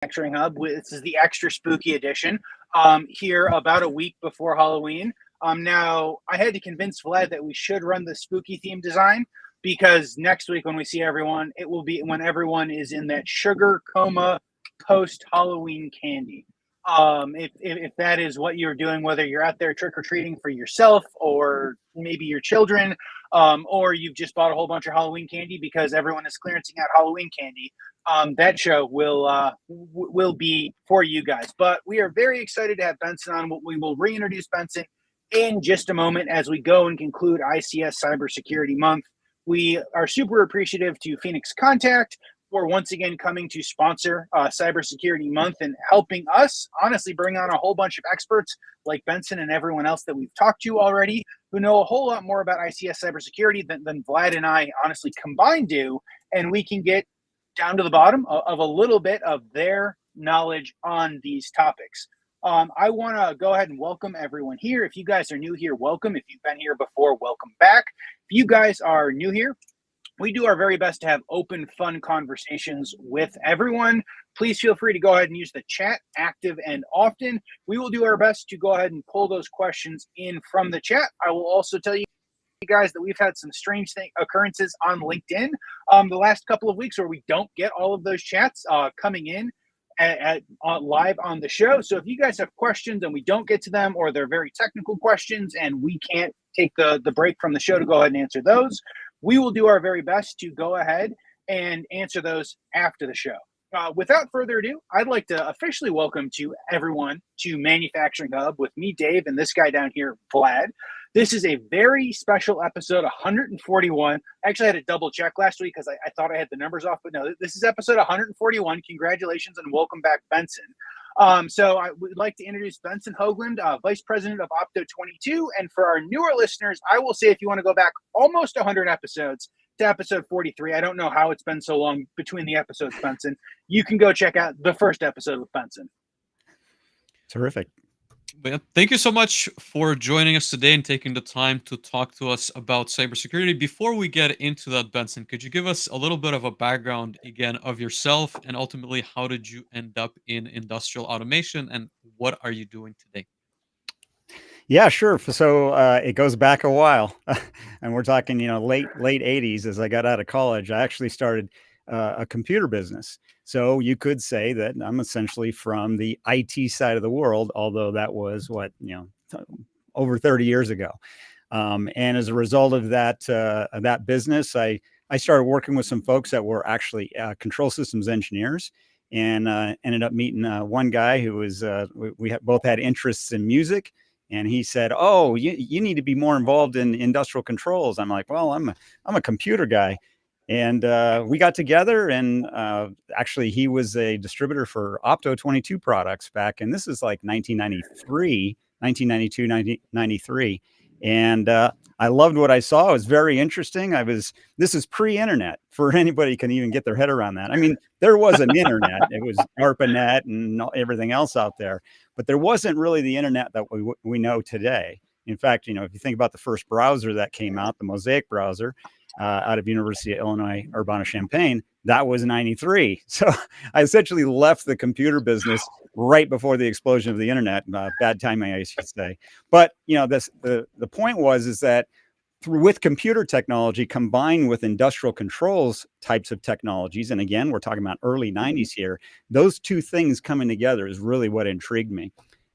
Manufacturing Hub. This is the extra spooky edition here about a week before Halloween. Now, I had to convince Vlad that we should run the spooky theme design because next week when we see everyone, it will be when everyone is in that sugar coma post-Halloween candy. If that is what you're doing, whether you're out there trick-or-treating for yourself or maybe your children, or you've just bought a whole bunch of Halloween candy because everyone is clearancing out Halloween candy, that show will be for you guys. But we are very excited to have Benson on. We will reintroduce Benson in just a moment as we go and conclude ICS Cybersecurity Month. We are super appreciative to Phoenix Contact for once again coming to sponsor Cybersecurity Month and helping us honestly bring on a whole bunch of experts like Benson and everyone else that we've talked to already who know a whole lot more about ICS cybersecurity than Vlad and I honestly combined do. And we can get down to the bottom of a little bit of their knowledge on these topics. I want to go ahead and welcome everyone here. If you guys are new here, welcome. If you've been here before, welcome back. If you guys are new here, we do our very best to have open, fun conversations with everyone. Please feel free to go ahead and use the chat active and often. We will do our best to go ahead and pull those questions in from the chat. I will also tell you guys that we've had some strange occurrences on LinkedIn the last couple of weeks where we don't get all of those chats coming in live on the show. So if you guys have questions and we don't get to them, or they're very technical questions and we can't take the break from the show to go ahead and answer those, we will do our very best to go ahead and answer those after the show. Without further ado, I'd like to officially welcome to everyone to Manufacturing Hub with me, Dave, and this guy down here, Vlad. This is a very special episode 141. Actually, I had to double check last week because I thought I had the numbers off, but no, this is episode 141. Congratulations and welcome back, Benson. So I would like to introduce Benson Hougland, Vice President of Opto 22. And for our newer listeners, I will say if you want to go back almost 100 episodes to episode 43, I don't know how it's been so long between the episodes, Benson. You can go check out the first episode with Benson. Terrific. But thank you so much for joining us today and taking the time to talk to us about cybersecurity. Before we get into that, Benson, could you give us a little bit of a background again of yourself and ultimately how did you end up in industrial automation and what are you doing today? Yeah, sure. So it goes back a while, and we're talking, late 80s. As I got out of college, I actually started a computer business. So you could say that I'm essentially from the IT side of the world, although that was over 30 years ago. And as a result of that business, I started working with some folks that were actually control systems engineers, and ended up meeting one guy who was we both had interests in music. And he said, "Oh, you need to be more involved in industrial controls." I'm like, "Well, I'm a computer guy." And we got together, and actually he was a distributor for Opto 22 products back, and this is like 1992, 1993. And I loved what I saw. It was very interesting. This is pre-internet, for anybody can even get their head around that. I mean, there was an internet. It was ARPANET and everything else out there, but there wasn't really the internet that we know today. In fact, if you think about the first browser that came out, the Mosaic browser, out of University of Illinois, Urbana-Champaign, that was 93. So I essentially left the computer business right before the explosion of the internet. Bad timing, I should say. But the point is that with computer technology combined with industrial controls types of technologies, and again, we're talking about early 90s here, those two things coming together is really what intrigued me.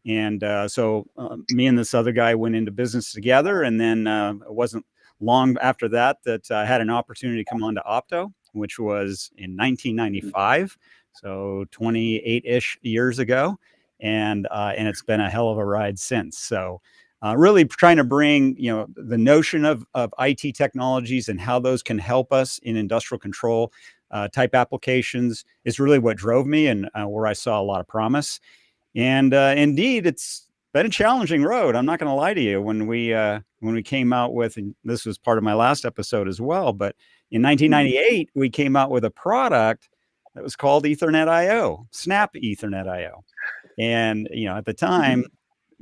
And so me and this other guy went into business together, and then it wasn't long after that I had an opportunity to come on to Opto, which was in 1995, so 28-ish years ago, and it's been a hell of a ride since. So really trying to bring the notion of IT technologies and how those can help us in industrial control type applications is really what drove me, and where I saw a lot of promise. And indeed, it's been a challenging road. I'm not going to lie to you. When we came out with, and this was part of my last episode as well, but in 1998, we came out with a product that was called Ethernet IO, Snap Ethernet IO. And, at the time,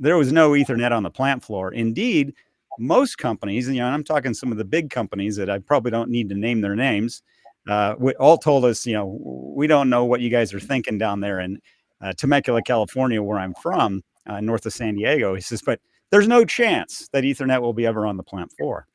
there was no Ethernet on the plant floor. Indeed, most companies, and I'm talking some of the big companies that I probably don't need to name their names, all told us, we don't know what you guys are thinking down there in Temecula, California, where I'm from, north of San Diego. He says, but there's no chance that Ethernet will be ever on the plant floor.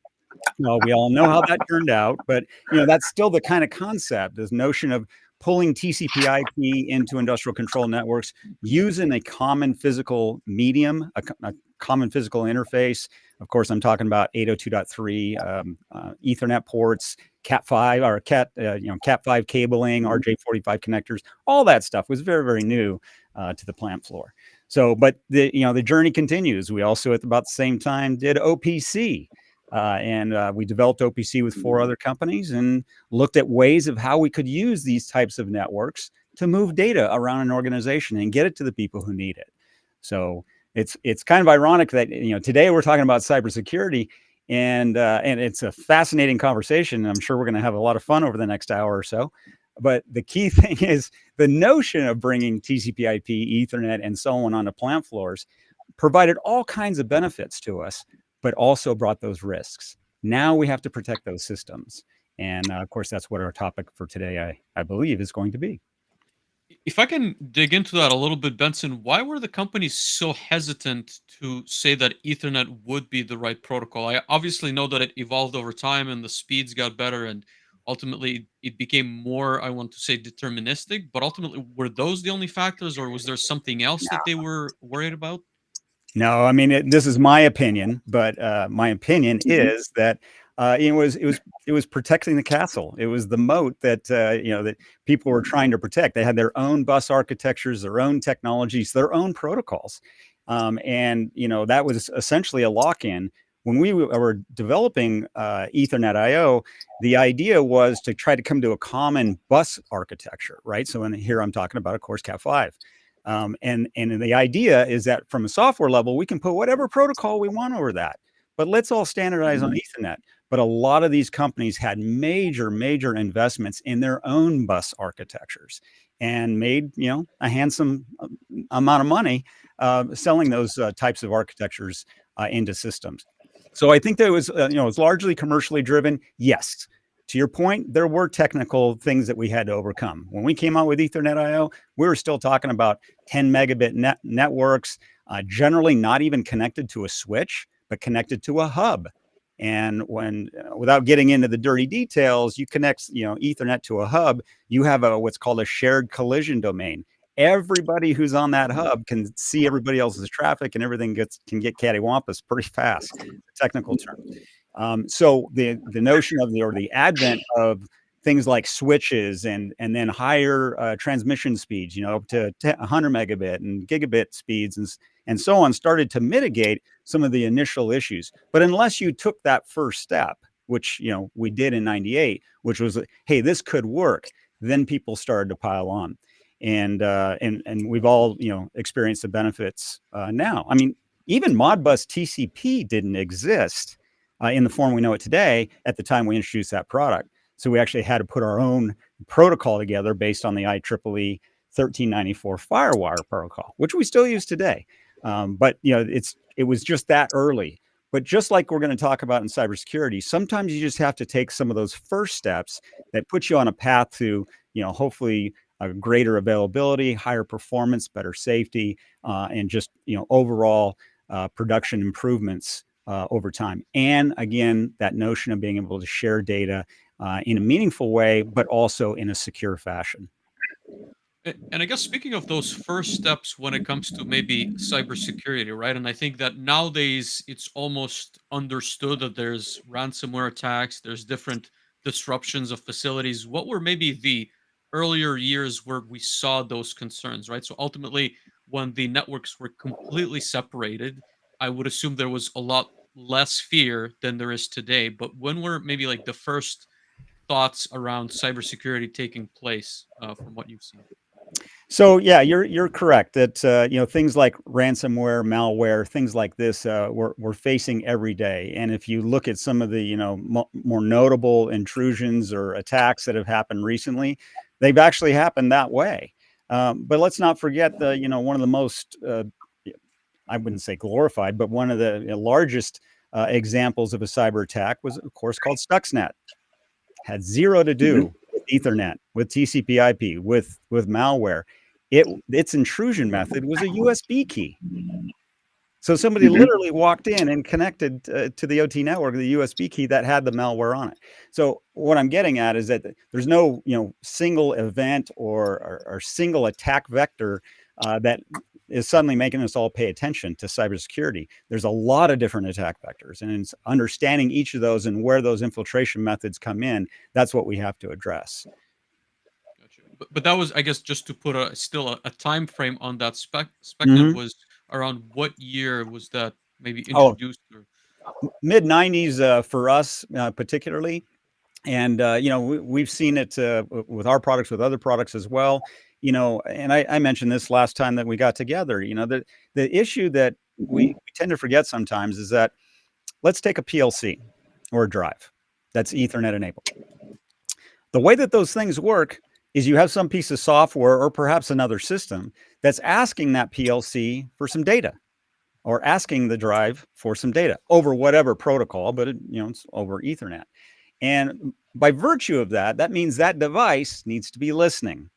Well, we all know how that turned out, but that's still the kind of concept, this notion of pulling TCP/IP into industrial control networks using a common physical medium, a common physical interface. Of course, I'm talking about 802.3 Ethernet ports, Cat5 or Cat5 cabling, RJ45 connectors. All that stuff was very, very new to the plant floor. So, but the journey continues. We also at about the same time did OPC. And we developed OPC with 4 other companies and looked at ways of how we could use these types of networks to move data around an organization and get it to the people who need it. So it's kind of ironic that today we're talking about cybersecurity, and it's a fascinating conversation. I'm sure we're going to have a lot of fun over the next hour or so. But the key thing is the notion of bringing TCP/IP, Ethernet, and so on onto plant floors provided all kinds of benefits to us, but also brought those risks. Now we have to protect those systems. And of course, that's what our topic for today, I believe, is going to be. If I can dig into that a little bit, Benson, why were the companies so hesitant to say that Ethernet would be the right protocol? I obviously know that it evolved over time and the speeds got better and ultimately it became more, I want to say, deterministic. But ultimately, were those the only factors or was there something else that they were worried about? No, I mean, this is my opinion, but my opinion is that it was protecting the castle. It was the moat that that people were trying to protect. They had their own bus architectures, their own technologies, their own protocols, and that was essentially a lock-in. When we were developing Ethernet IO, the idea was to try to come to a common bus architecture, right? So here I'm talking about, of course, Cat5. And the idea is that from a software level, we can put whatever protocol we want over that, but let's all standardize on Ethernet. But a lot of these companies had major investments in their own bus architectures and made, a handsome amount of money selling those types of architectures into systems. So I think that it was, it was largely commercially driven. Yes. To your point, there were technical things that we had to overcome. When we came out with Ethernet IO, we were still talking about 10 megabit networks, generally not even connected to a switch, but connected to a hub. And when, without getting into the dirty details, you connect, Ethernet to a hub, you have what's called a shared collision domain. Everybody who's on that hub can see everybody else's traffic, and everything can get cattywampus pretty fast. Technical term. So the notion of the advent of things like switches and then higher transmission speeds, up to 100 megabit and gigabit speeds and so on, started to mitigate some of the initial issues. But unless you took that first step, which we did in '98, which was, hey, this could work, then people started to pile on. And we've all experienced the benefits now. I mean, even Modbus TCP didn't exist in the form we know it today at the time we introduced that product. So we actually had to put our own protocol together based on the IEEE 1394 FireWire protocol, which we still use today. But it was just that early. But just like we're going to talk about in cybersecurity, sometimes you just have to take some of those first steps that put you on a path to hopefully a greater availability, higher performance, better safety, and just overall production improvements over time. And again, that notion of being able to share data in a meaningful way, but also in a secure fashion. And I guess speaking of those first steps when it comes to maybe cybersecurity, right? And I think that nowadays it's almost understood that there's ransomware attacks, there's different disruptions of facilities. What were maybe the earlier years where we saw those concerns, right? So ultimately, when the networks were completely separated, I would assume there was a lot less fear than there is today. But when were maybe like the first thoughts around cybersecurity taking place from what you've seen? So yeah, you're correct that things like ransomware, malware, things like this we're facing every day. And if you look at some of the more notable intrusions or attacks that have happened recently, they've actually happened that way. But let's not forget one of the most I wouldn't say glorified, but one of the largest examples of a cyber attack was, of course, called Stuxnet. Had zero to do with Ethernet, with TCP/IP, with malware. Its intrusion method was a USB key. So somebody literally walked in and connected to the OT network, the USB key that had the malware on it. So what I'm getting at is that there's no, single event or single attack vector that is suddenly making us all pay attention to cybersecurity. There's a lot of different attack vectors, and it's understanding each of those and where those infiltration methods come in. That's what we have to address. Gotcha. But that was, I guess, just to put a time frame on that spectrum was around what year was that maybe introduced? Mid 90s for us particularly. And, we've seen it with our products, with other products as well. And I mentioned this last time that we got together. The issue that we tend to forget sometimes is that, let's take a PLC or a drive that's Ethernet enabled. The way that those things work is you have some piece of software or perhaps another system that's asking that PLC for some data, or asking the drive for some data over whatever protocol, but it's over Ethernet. And by virtue of that, that means that device needs to be listening.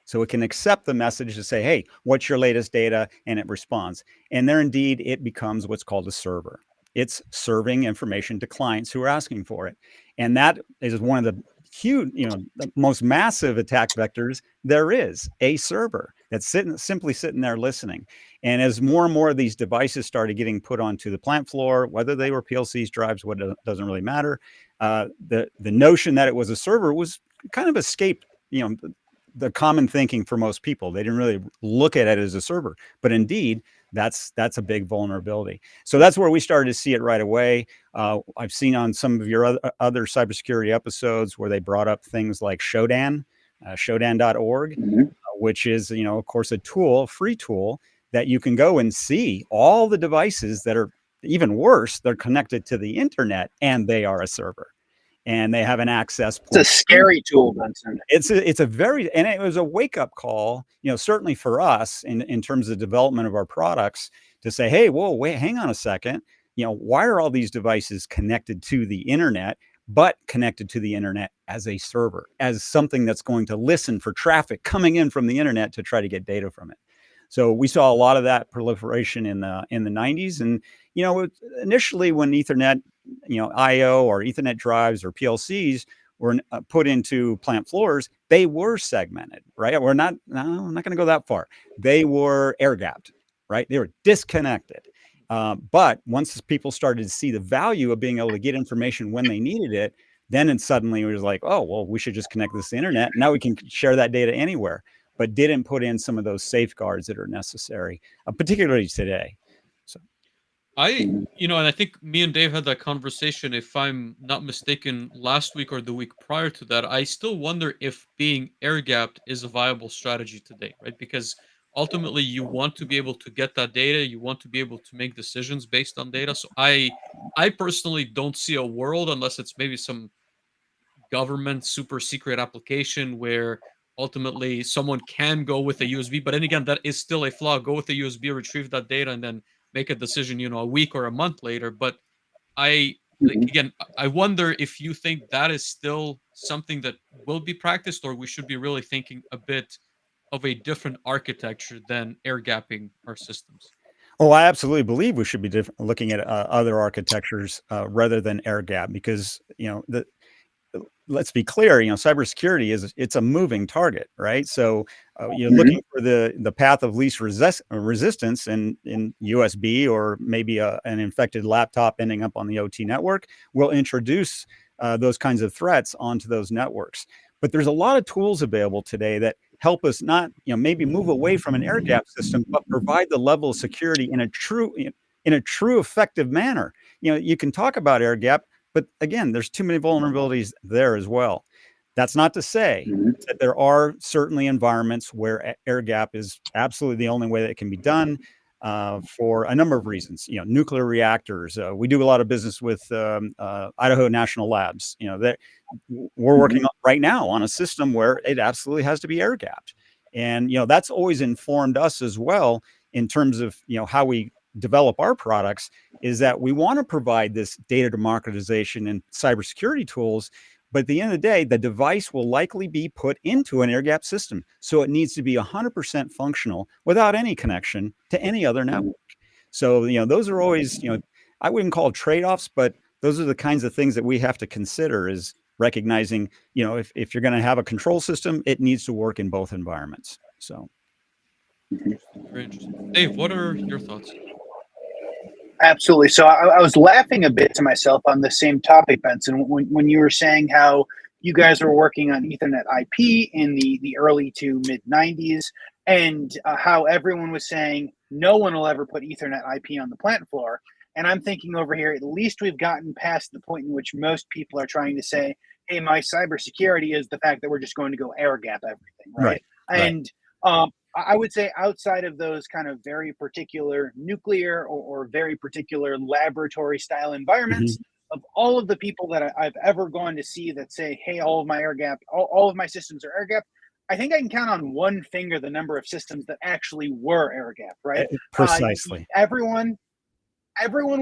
So it can accept the message to say, hey, what's your latest data? And it responds. And there indeed, it becomes what's called a server. It's serving information to clients who are asking for it. And that is one of the huge, the most massive attack vectors there is, a server that's simply sitting there listening. And as more and more of these devices started getting put onto the plant floor, whether they were PLCs, drives, what doesn't really matter, the notion that it was a server was kind of escaped, the common thinking for most people. They didn't really look at it as a server, but indeed, that's a big vulnerability. So that's where we started to see it right away. I've seen on some of your other cybersecurity episodes where they brought up things like Shodan, Shodan.org, which is, of course, a free tool that you can go and see all the devices that are, even worse, they're connected to the internet and they are a server. And they have an access point. It's a scary tool, Benson. And it was a wake-up call, certainly for us in terms of development of our products, to say, hey, whoa, wait, hang on a second. Why are all these devices connected to the internet, but connected to the internet as a server, as something that's going to listen for traffic coming in from the internet to try to get data from it? So we saw a lot of that proliferation in the 90s. And, initially when Ethernet, IO or Ethernet drives or PLCs were put into plant floors, they were segmented, right? I'm not going to go that far. They were air gapped, right? They were disconnected. But once people started to see the value of being able to get information when they needed it, then suddenly it was like, oh, well, we should just connect this to the internet. Now we can share that data anywhere, but didn't put in some of those safeguards that are necessary, particularly today. So, and I think me and Dave had that conversation, if I'm not mistaken, last week or the week prior to that. I still wonder if being air gapped is a viable strategy today, right? Because ultimately you want to be able to get that data, you want to be able to make decisions based on data. So I personally don't see a world, unless it's maybe some government super secret application where ultimately someone can go with a USB, but then again, that is still a flaw. Go with the USB, retrieve that data, and then make a decision, a week or a month later. But again, I wonder if you think that is still something that will be practiced, or we should be really thinking a bit of a different architecture than air gapping our systems. Oh, I absolutely believe we should be looking at other architectures rather than air gap, because let's be clear, cybersecurity it's a moving target, right? So you're looking for the path of least resistance in USB, or maybe an infected laptop ending up on the OT network will introduce those kinds of threats onto those networks. But there's a lot of tools available today that help us not, maybe move away from an air gap system, but provide the level of security in a true effective manner. You can talk about air gap, but again, there's too many vulnerabilities there as well. That's not to say that there are certainly environments where air gap is absolutely the only way that it can be done, for a number of reasons. Nuclear reactors. We do a lot of business with Idaho National Labs. That we're working on right now on a system where it absolutely has to be air gapped, and that's always informed us as well in terms of how we develop our products, is that we want to provide this data democratization and cybersecurity tools But at the end of the day, the device will likely be put into an air gap system. So it needs to be 100% functional without any connection to any other network. So, those are always, I wouldn't call trade-offs, but those are the kinds of things that we have to consider, is recognizing, if you're going to have a control system, it needs to work in both environments. So. Very interesting. Dave, what are your thoughts? Absolutely. So I was laughing a bit to myself on the same topic, Benson, when you were saying how you guys were working on Ethernet IP in the early to mid 90s, and how everyone was saying no one will ever put Ethernet IP on the plant floor. And I'm thinking over here, at least we've gotten past the point in which most people are trying to say, hey, my cybersecurity is the fact that we're just going to go air gap everything, right? And I would say outside of those kind of very particular nuclear or very particular laboratory style environments, of all of the people that I've ever gone to see that say, hey, all of my air gap, all of my systems are air gap, I think I can count on one finger the number of systems that actually were air gap, right? Precisely. Everyone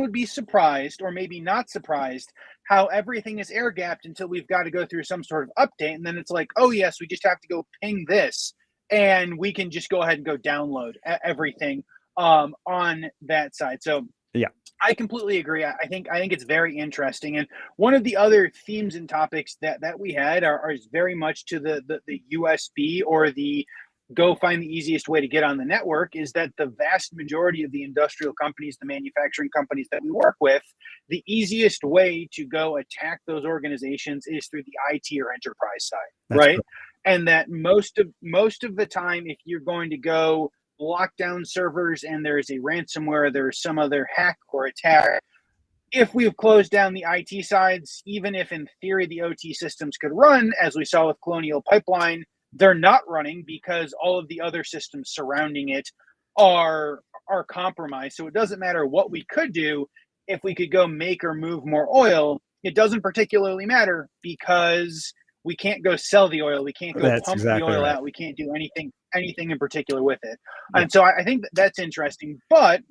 would be surprised, or maybe not surprised, how everything is air gapped until we've got to go through some sort of update. And then it's like, oh, yes, we just have to go ping this, and we can just go ahead and go download everything on that side. So yeah, I completely agree. I think it's very interesting. And one of the other themes and topics that we had are very much to the USB, or the go find the easiest way to get on the network, is that the vast majority of the industrial companies, the manufacturing companies that we work with, the easiest way to go attack those organizations is through the IT or enterprise side, That's right? correct. And that most of the time, if you're going to go lock down servers and there's a ransomware, there's some other hack or attack, if we've closed down the IT sides, even if in theory the OT systems could run, as we saw with Colonial Pipeline, they're not running because all of the other systems surrounding it are compromised. So it doesn't matter what we could do. If we could go make or move more oil, it doesn't particularly matter, because we can't go sell the oil. We can't go pump the oil out. We can't do anything in particular with it. Yeah. And so I think that's interesting. But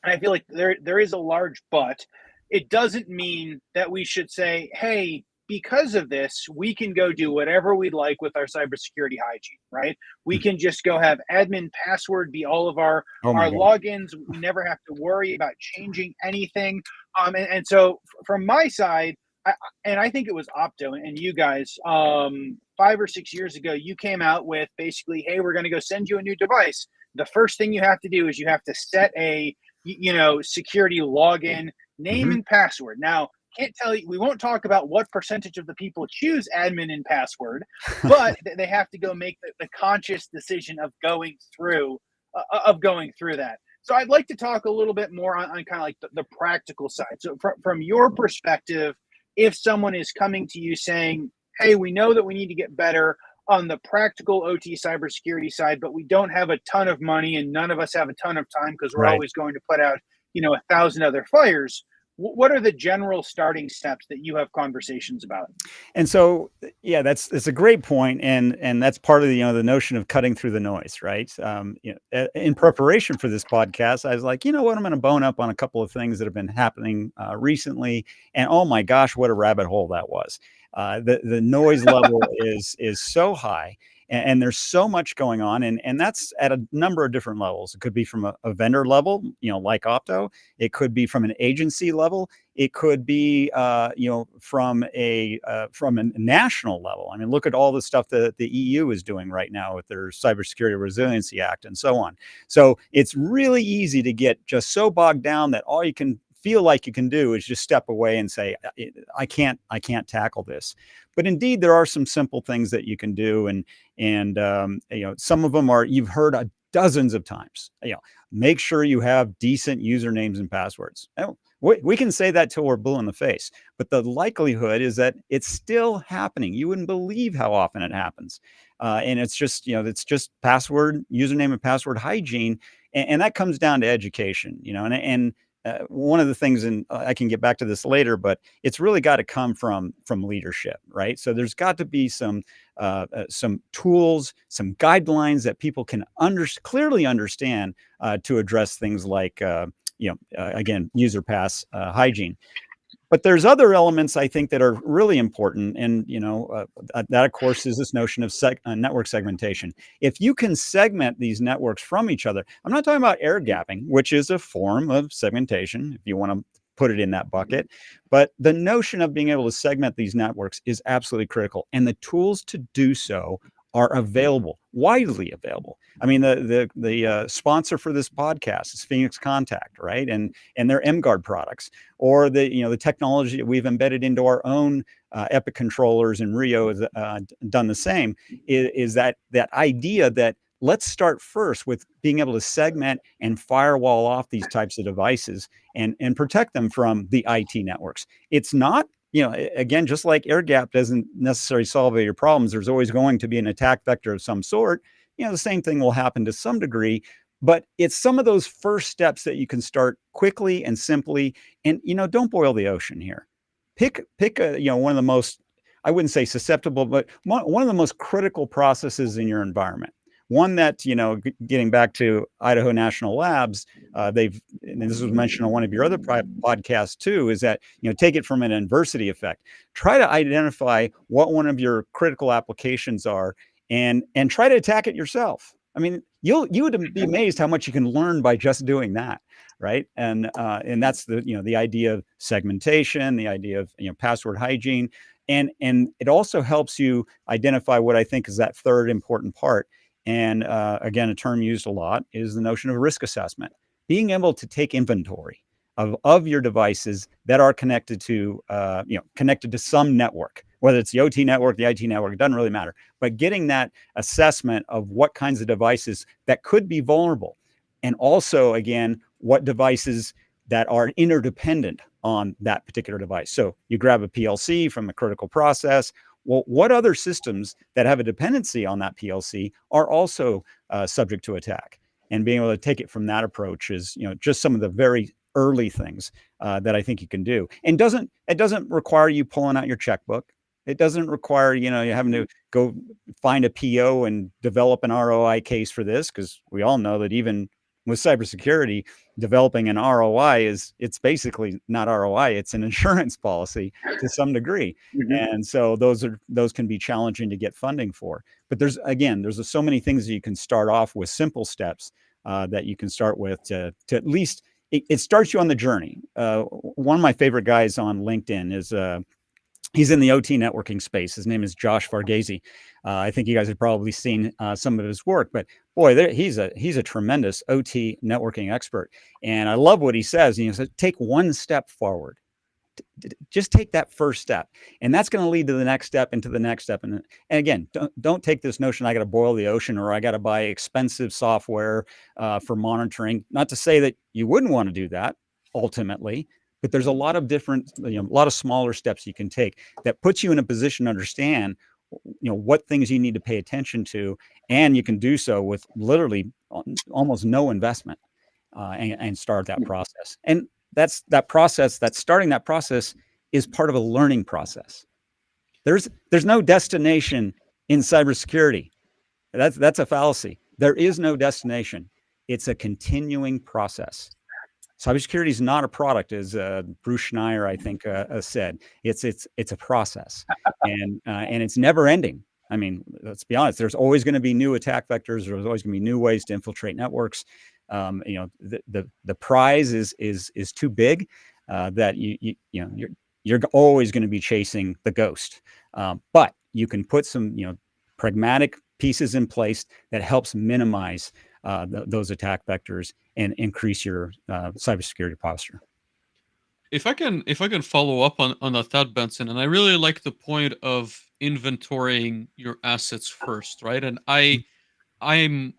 I feel like there is a large but. It doesn't mean that we should say, hey, because of this, we can go do whatever we'd like with our cybersecurity hygiene, right? We can just go have admin password be all of our logins. We never have to worry about changing anything. And so from my side, I think it was Opto and you guys, 5 or 6 years ago, you came out with basically, hey, we're going to go send you a new device. The first thing you have to do is you have to set a, security login, name and password. Now, can't tell you, we won't talk about what percentage of the people choose admin and password, but they have to go make the conscious decision of going through that. So I'd like to talk a little bit more on kind of like the practical side. So from your perspective, if someone is coming to you saying, hey, we know that we need to get better on the practical OT cybersecurity side, but we don't have a ton of money and none of us have a ton of time because we're always going to put out, 1,000 other fires. What are the general starting steps that you have conversations about? And so, yeah, that's a great point, and that's part of the the notion of cutting through the noise, right? In preparation for this podcast, I was like, you know what, I'm going to bone up on a couple of things that have been happening recently, and oh my gosh, what a rabbit hole that was! The noise level is so high. And there's so much going on, and that's at a number of different levels. It could be from a vendor level, like Opto. It could be from an agency level. It could be, from a national level. I mean, look at all the stuff that the EU is doing right now with their Cybersecurity Resiliency Act and so on. So it's really easy to get just so bogged down that all you can feel like you can do is just step away and say, I can't tackle this. But indeed, there are some simple things that you can do, and some of them are, you've heard dozens of times. Make sure you have decent usernames and passwords. We can say that till we're blue in the face, but the likelihood is that it's still happening. You wouldn't believe how often it happens, and it's just password, username, and password hygiene, and that comes down to education. One of the things, and I can get back to this later, but it's really got to come from leadership, right? So there's got to be some tools, some guidelines that people can clearly understand to address things like, again, user pass hygiene. But there's other elements I think that are really important, and that of course is this notion of network segmentation. If you can segment these networks from each other, I'm not talking about air gapping, which is a form of segmentation, if you want to put it in that bucket, but the notion of being able to segment these networks is absolutely critical, and the tools to do so are available, widely available. I mean, the sponsor for this podcast is Phoenix Contact, right? And their MGuard products, or the technology that we've embedded into our own Epic controllers, and Rio has done the same. Is that idea that let's start first with being able to segment and firewall off these types of devices and protect them from the IT networks. It's not, again, just like air gap doesn't necessarily solve all your problems, there's always going to be an attack vector of some sort. The same thing will happen to some degree, but it's some of those first steps that you can start quickly and simply, and, don't boil the ocean here. Pick one of the most, I wouldn't say susceptible, but one of the most critical processes in your environment. One that, getting back to Idaho National Labs, and this was mentioned on one of your other podcasts too, is that, take it from an adversity effect. Try to identify what one of your critical applications are and try to attack it yourself. I mean, you would be amazed how much you can learn by just doing that, right? And that's the idea of segmentation, the idea of password hygiene, and it also helps you identify what I think is that third important part. And again, a term used a lot is the notion of risk assessment. Being able to take inventory of your devices that are connected to some network, whether it's the OT network, the IT network, it doesn't really matter. But getting that assessment of what kinds of devices that could be vulnerable, and also, again, what devices that are interdependent on that particular device. So you grab a PLC from a critical process. Well, what other systems that have a dependency on that PLC are also subject to attack? And being able to take it from that approach is, just some of the very early things that I think you can do. And it doesn't require you pulling out your checkbook. It doesn't require, you having to go find a PO and develop an ROI case for this, because we all know that even with cybersecurity, developing an ROI it's basically not ROI, it's an insurance policy to some degree. Mm-hmm. And so those can be challenging to get funding for. But there's so many things that you can start off with, simple steps that you can start with to at least, it starts you on the journey. One of my favorite guys on LinkedIn is he's in the OT networking space. His name is Josh Varghese. I think you guys have probably seen some of his work, but boy, he's a tremendous OT networking expert. And I love what he says. He says, take one step forward. Just take that first step, and that's going to lead to the next step and to the next step. And again, don't take this notion I got to boil the ocean or I got to buy expensive software for monitoring. Not to say that you wouldn't want to do that ultimately, but there's a lot of different, a lot of smaller steps you can take that puts you in a position to understand, what things you need to pay attention to, and you can do so with literally almost no investment, and start that process. And starting that process is part of a learning process. There's no destination in cybersecurity. That's a fallacy. There is no destination. It's a continuing process. Cybersecurity is not a product, as Bruce Schneier, I think, said. It's a process, and it's never ending. I mean, let's be honest. There's always going to be new attack vectors. There's always going to be new ways to infiltrate networks. The prize is too big that you're always going to be chasing the ghost. But you can put some pragmatic pieces in place that helps minimize those attack vectors and increase your cybersecurity posture. If I can follow up on that, Benson, and I really like the point of inventorying your assets first, right? And I'm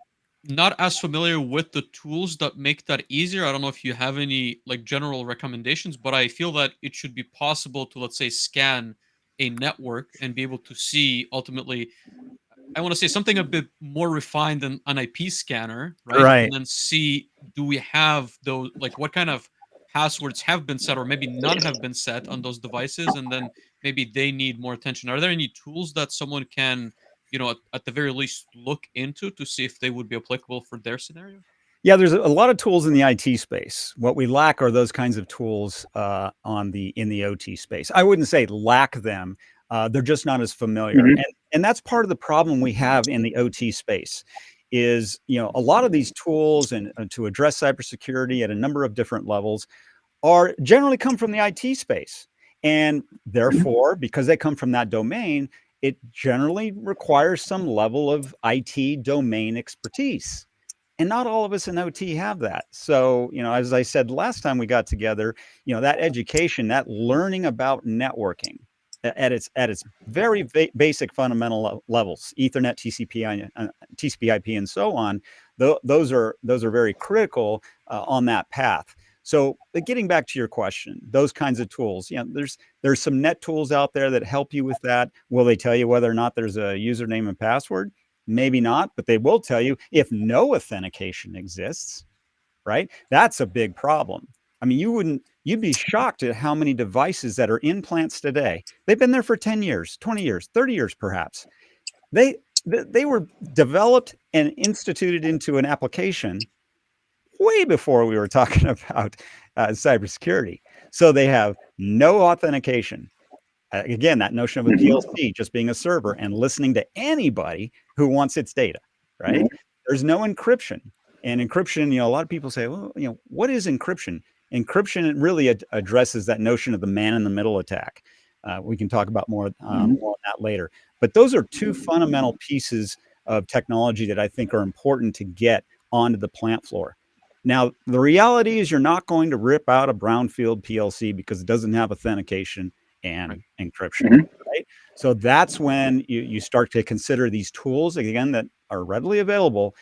not as familiar with the tools that make that easier. I don't know if you have any like general recommendations, but I feel that it should be possible to, let's say, scan a network and be able to see ultimately, I want to say something a bit more refined than an IP scanner, right? Right. And then see, do we have those, like what kind of passwords have been set or maybe none have been set on those devices, and then maybe they need more attention. Are there any tools that someone can, at the very least look into to see if they would be applicable for their scenario? Yeah, there's a lot of tools in the IT space. What we lack are those kinds of tools in the OT space. I wouldn't say lack them. They're just not as familiar. Mhm. And that's part of the problem we have in the OT space is, a lot of these tools and to address cybersecurity at a number of different levels are generally come from the IT space. And therefore, because they come from that domain, it generally requires some level of IT domain expertise. And not all of us in OT have that. So, as I said last time we got together, that education, that learning about networking at its very basic fundamental levels, Ethernet, TCP/IP, and so on. Those are very critical on that path. So, getting back to your question, those kinds of tools, there's some net tools out there that help you with that. Will they tell you whether or not there's a username and password? Maybe not, but they will tell you if no authentication exists, right? That's a big problem. I mean, you'd be shocked at how many devices that are in plants today. They've been there for 10 years, 20 years, 30 years, perhaps. They were developed and instituted into an application way before we were talking about cybersecurity. So they have no authentication. Again, that notion of a PLC just being a server and listening to anybody who wants its data, right? There's no encryption. And encryption, a lot of people say, well, what is encryption? Encryption really addresses that notion of the man-in-the-middle attack. We can talk about more on that later. But those are two fundamental pieces of technology that I think are important to get onto the plant floor. Now, the reality is you're not going to rip out a brownfield PLC because it doesn't have authentication and encryption, right? So that's when you start to consider these tools, again, that are readily available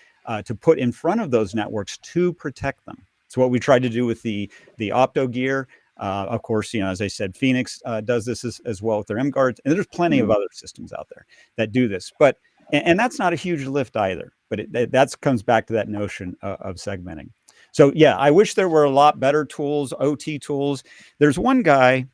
to put in front of those networks to protect them. So what we tried to do with the Opto gear, of course, as I said, Phoenix does this as well with their M-Guards, and there's plenty of other systems out there that do this. But and that's not a huge lift either, but that comes back to that notion of segmenting. So yeah, I wish there were a lot better tools, OT tools. There's one guy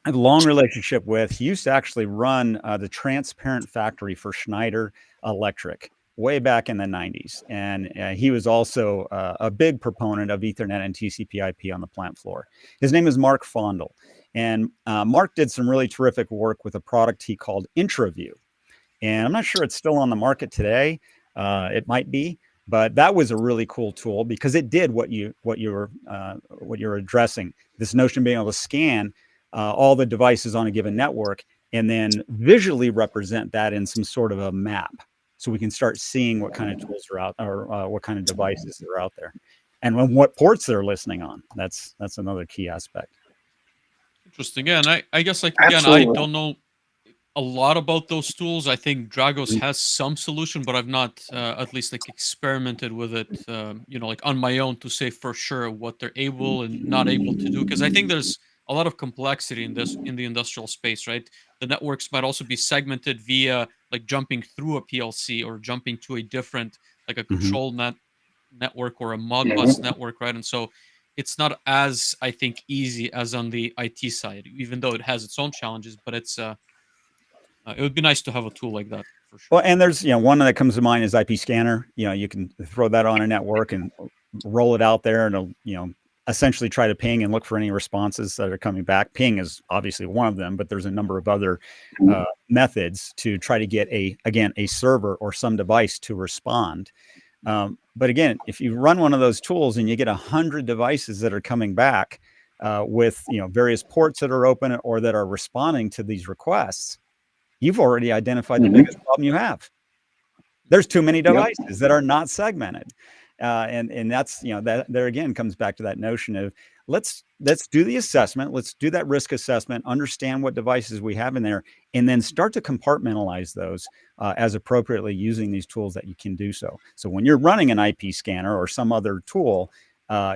I have a long relationship with. He used to actually run the transparent factory for Schneider Electric way back in the 90s. And he was also a big proponent of Ethernet and TCP/IP on the plant floor. His name is Mark Fondel. And Mark did some really terrific work with a product he called IntraView. And I'm not sure it's still on the market today. It might be. But that was a really cool tool because it did what you're addressing. This notion of being able to scan all the devices on a given network and then visually represent that in some sort of a map, so we can start seeing what kind of tools are out, or what kind of devices are out there, and what ports they're listening on. That's another key aspect. Interesting. Yeah, and I guess again, I don't know a lot about those tools. I think Dragos has some solution, but I've not at least experimented with it, on my own to say for sure what they're able and not able to do. Because I think there's a lot of complexity in the industrial space, right? The networks might also be segmented via jumping through a PLC or jumping to a different, a control network or a Modbus network, right? And so it's not as, I think, easy as on the IT side, even though it has its own challenges. But it's it would be nice to have a tool like that for sure. Well, and there's one that comes to mind is IP scanner. You can throw that on a network and roll it out there, and it'll essentially try to ping and look for any responses that are coming back. Ping is obviously one of them, but there's a number of other methods to try to get a server or some device to respond. But again, if you run one of those tools and you get 100 devices that are coming back with various ports that are open or that are responding to these requests, you've already identified the biggest problem you have. There's too many devices that are not segmented. And that's, that there again comes back to that notion of let's do the assessment. Let's do that risk assessment, understand what devices we have in there, and then start to compartmentalize those as appropriately using these tools that you can do so. So when you're running an IP scanner or some other tool,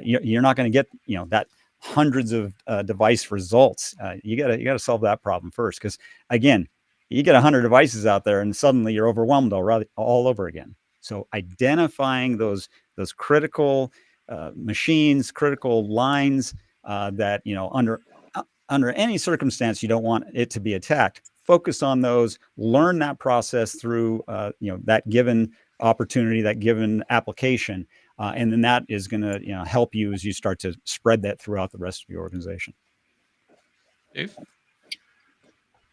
you're not going to get, that hundreds of device results. You gotta solve that problem first. Because again, you get 100 devices out there and suddenly you're overwhelmed all over again. So identifying those critical machines, critical lines that, under any circumstance, you don't want it to be attacked. Focus on those, learn that process through, that given opportunity, that given application, and then that is going to help you as you start to spread that throughout the rest of your organization. Dave?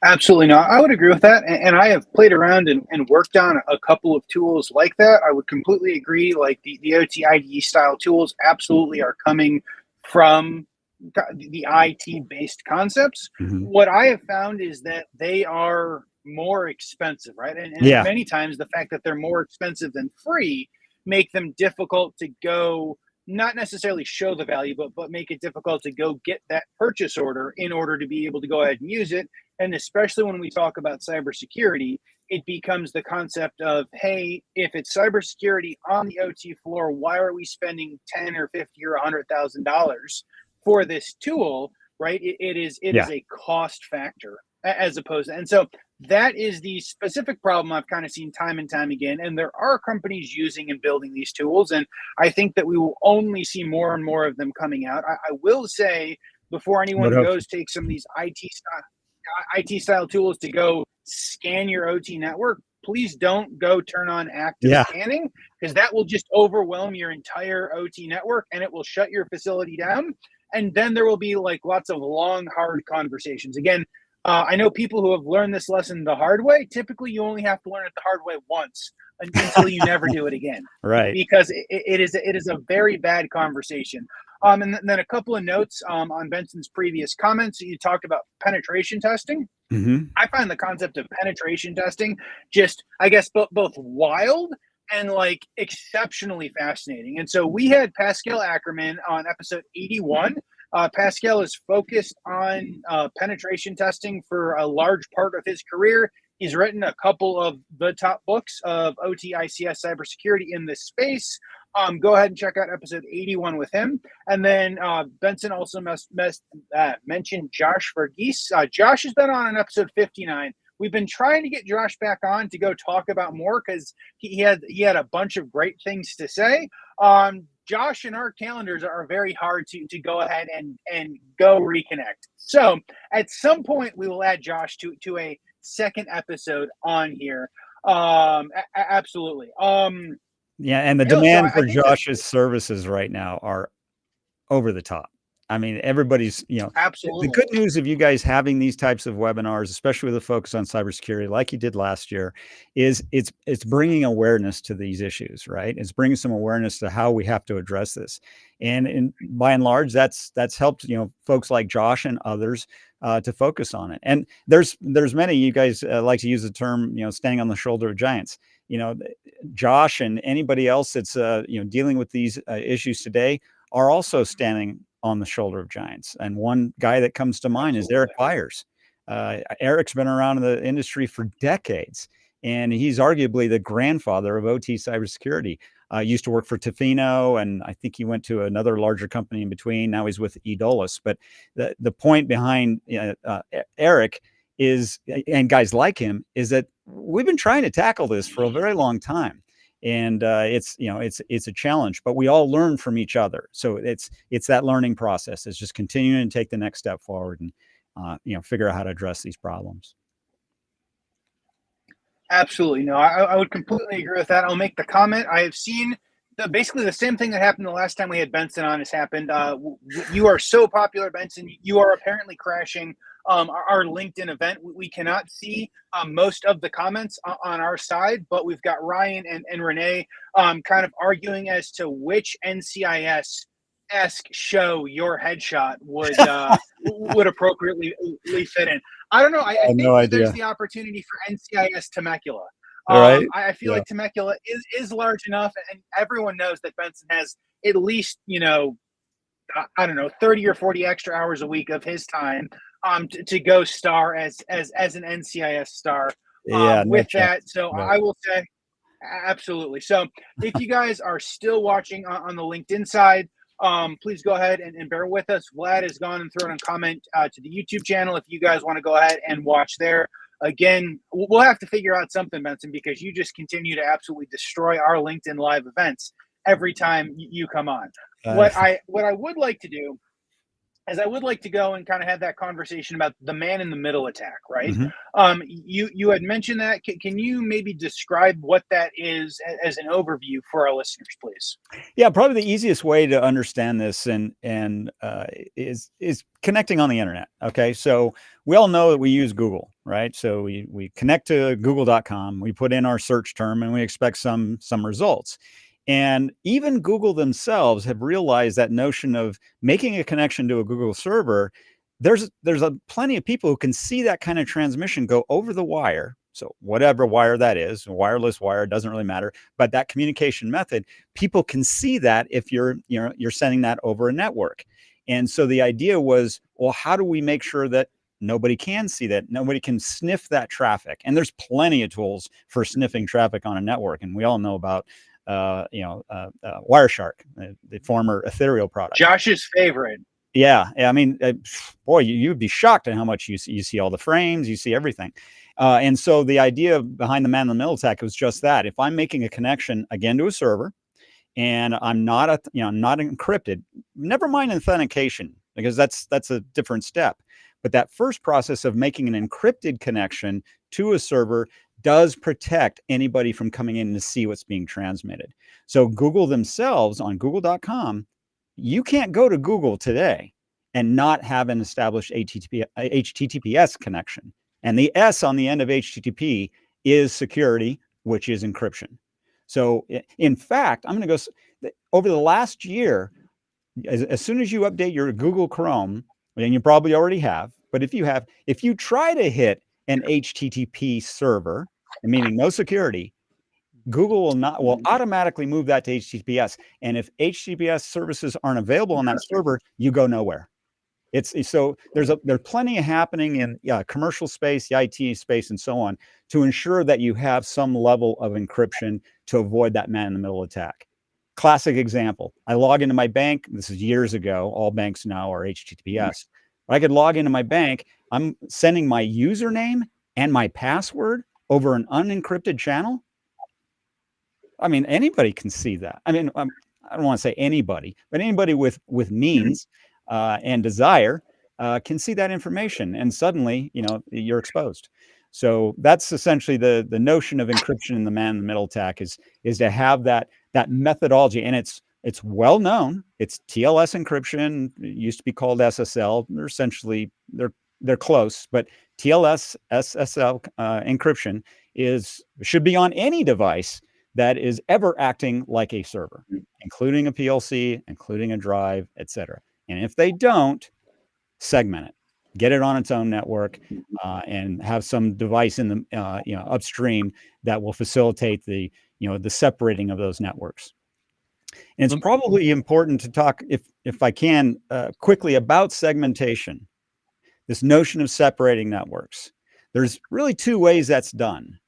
Absolutely not. I would agree with that. And I have played around and worked on a couple of tools like that. I would completely agree. Like the OT IDE style tools absolutely are coming from the IT based concepts. What I have found is that they are more expensive, right? And many times the fact that they're more expensive than free make them difficult to go, not necessarily show the value, but make it difficult to go get that purchase order in order to be able to go ahead and use it. And especially when we talk about cybersecurity, it becomes the concept of, hey, if it's cybersecurity on the OT floor, why are we spending $10 or $50 or $100,000 for this tool, right? It is a cost factor as opposed to, and so that is the specific problem I've kind of seen time and time again. And there are companies using and building these tools. And I think that we will only see more and more of them coming out. I will say, before anyone goes take some of these IT style tools to go scan your OT network, please don't go turn on active scanning, because that will just overwhelm your entire OT network and it will shut your facility down. And then there will be like lots of long, hard conversations. Again, I know people who have learned this lesson the hard way. Typically, you only have to learn it the hard way once until you never do it again. Right. Because it is a very bad conversation. And then a couple of notes on Benson's previous comments. You talked about penetration testing. I find the concept of penetration testing just, I guess, both wild and like exceptionally fascinating. And so we had Pascal Ackerman on episode 81. Pascal is focused on penetration testing for a large part of his career. He's written a couple of the top books of OT ICS cybersecurity in this space. Go ahead and check out episode 81 with him. And then Benson also mentioned Josh Verghese. Josh has been on episode 59. We've been trying to get Josh back on to go talk about more because he had a bunch of great things to say. Josh and our calendars are very hard to go ahead and go reconnect. So at some point we will add Josh to a second episode on here. Absolutely. Yeah, and the demand for Josh's services right now are over the top. I mean, everybody's, absolutely. The good news of you guys having these types of webinars, especially with a focus on cybersecurity, like you did last year, is it's bringing awareness to these issues, right? It's bringing some awareness to how we have to address this, and by and large, that's helped folks like Josh and others to focus on it. And there's many, you guys like to use the term, standing on the shoulder of giants. Josh and anybody else that's dealing with these issues today are also standing on the shoulder of giants. And one guy that comes to mind is Eric Byers. Eric's been around in the industry for decades, and he's arguably the grandfather of OT cybersecurity. Used to work for Tofino, and I think he went to another larger company in between. Now he's with Edolis. But the point behind Eric is, and guys like him, is that we've been trying to tackle this for a very long time. And it's a challenge, but we all learn from each other. So it's that learning process. It's just continuing to take the next step forward and figure out how to address these problems. Absolutely. No, I would completely agree with that. I'll make the comment. I have seen basically the same thing that happened the last time we had Benson on has happened. You are so popular, Benson. You are apparently crashing our LinkedIn event. We cannot see most of the comments on our side, but we've got Ryan and Renee kind of arguing as to which NCIS-esque show your headshot would appropriately fit in. I don't know. I think no idea. There's the opportunity for NCIS Temecula. Right. I feel like Temecula is large enough, and everyone knows that Benson has at least, I don't know, 30 or 40 extra hours a week of his time to go star as an NCIS star. With that, so I will say absolutely. So if you guys are still watching on the LinkedIn side, please go ahead and bear with us. Vlad has gone and thrown a comment to the YouTube channel if you guys want to go ahead and watch there. Again, we'll have to figure out something, Benson, because you just continue to absolutely destroy our LinkedIn live events every time you come on. What I would like to do as I would like to go and kind of have that conversation about the man in the middle attack, right? Mhm. You had mentioned that. Can you maybe describe what that is as an overview for our listeners, please? Yeah, probably the easiest way to understand this is connecting on the internet. Okay, so we all know that we use Google, right? So we connect to google.com, we put in our search term, and we expect some results. And even Google themselves have realized that notion of making a connection to a Google server. There's plenty of people who can see that kind of transmission go over the wire. So whatever wire that is, wireless wire, doesn't really matter. But that communication method, people can see that if you're sending that over a network. And so the idea was, well, how do we make sure that nobody can see that, nobody can sniff that traffic? And there's plenty of tools for sniffing traffic on a network, and we all know about Wireshark, the former Ethereal product. Josh's favorite. Yeah, I mean, boy, you'd be shocked at how much you see all the frames, you see everything. And so the idea behind the man in the middle attack was just that. If I'm making a connection again to a server, and I'm not not encrypted, never mind authentication, because that's a different step. But that first process of making an encrypted connection to a server does protect anybody from coming in to see what's being transmitted. So Google themselves, on google.com, you can't go to Google today and not have an established HTTPS connection. And the S on the end of HTTP is security, which is encryption. So in fact, I'm going to go over the last year, as soon as you update your Google Chrome, and you probably already have, but if you try to hit an HTTP server, meaning no security, Google will automatically move that to HTTPS. And if HTTPS services aren't available on that server, you go nowhere. So there's plenty happening in commercial space, the IT space, and so on, to ensure that you have some level of encryption to avoid that man in the middle attack. Classic example: I log into my bank. This is years ago. All banks now are HTTPS. I could log into my bank. I'm sending my username and my password over an unencrypted channel. I mean, anybody can see that. I mean, I don't want to say anybody, but anybody with means and desire can see that information, and suddenly, you're exposed. So that's essentially the notion of encryption in the man in the middle attack is to have that methodology, and it's well known. It's TLS encryption. It used to be called SSL. They're essentially they're close, but TLS SSL encryption should be on any device that is ever acting like a server, including a PLC, including a drive, etc. And if they don't, segment it, get it on its own network, and have some device in the upstream that will facilitate the separating of those networks. And it's probably important to talk, if I can, quickly about segmentation. This notion of separating networks. There's really two ways that's done.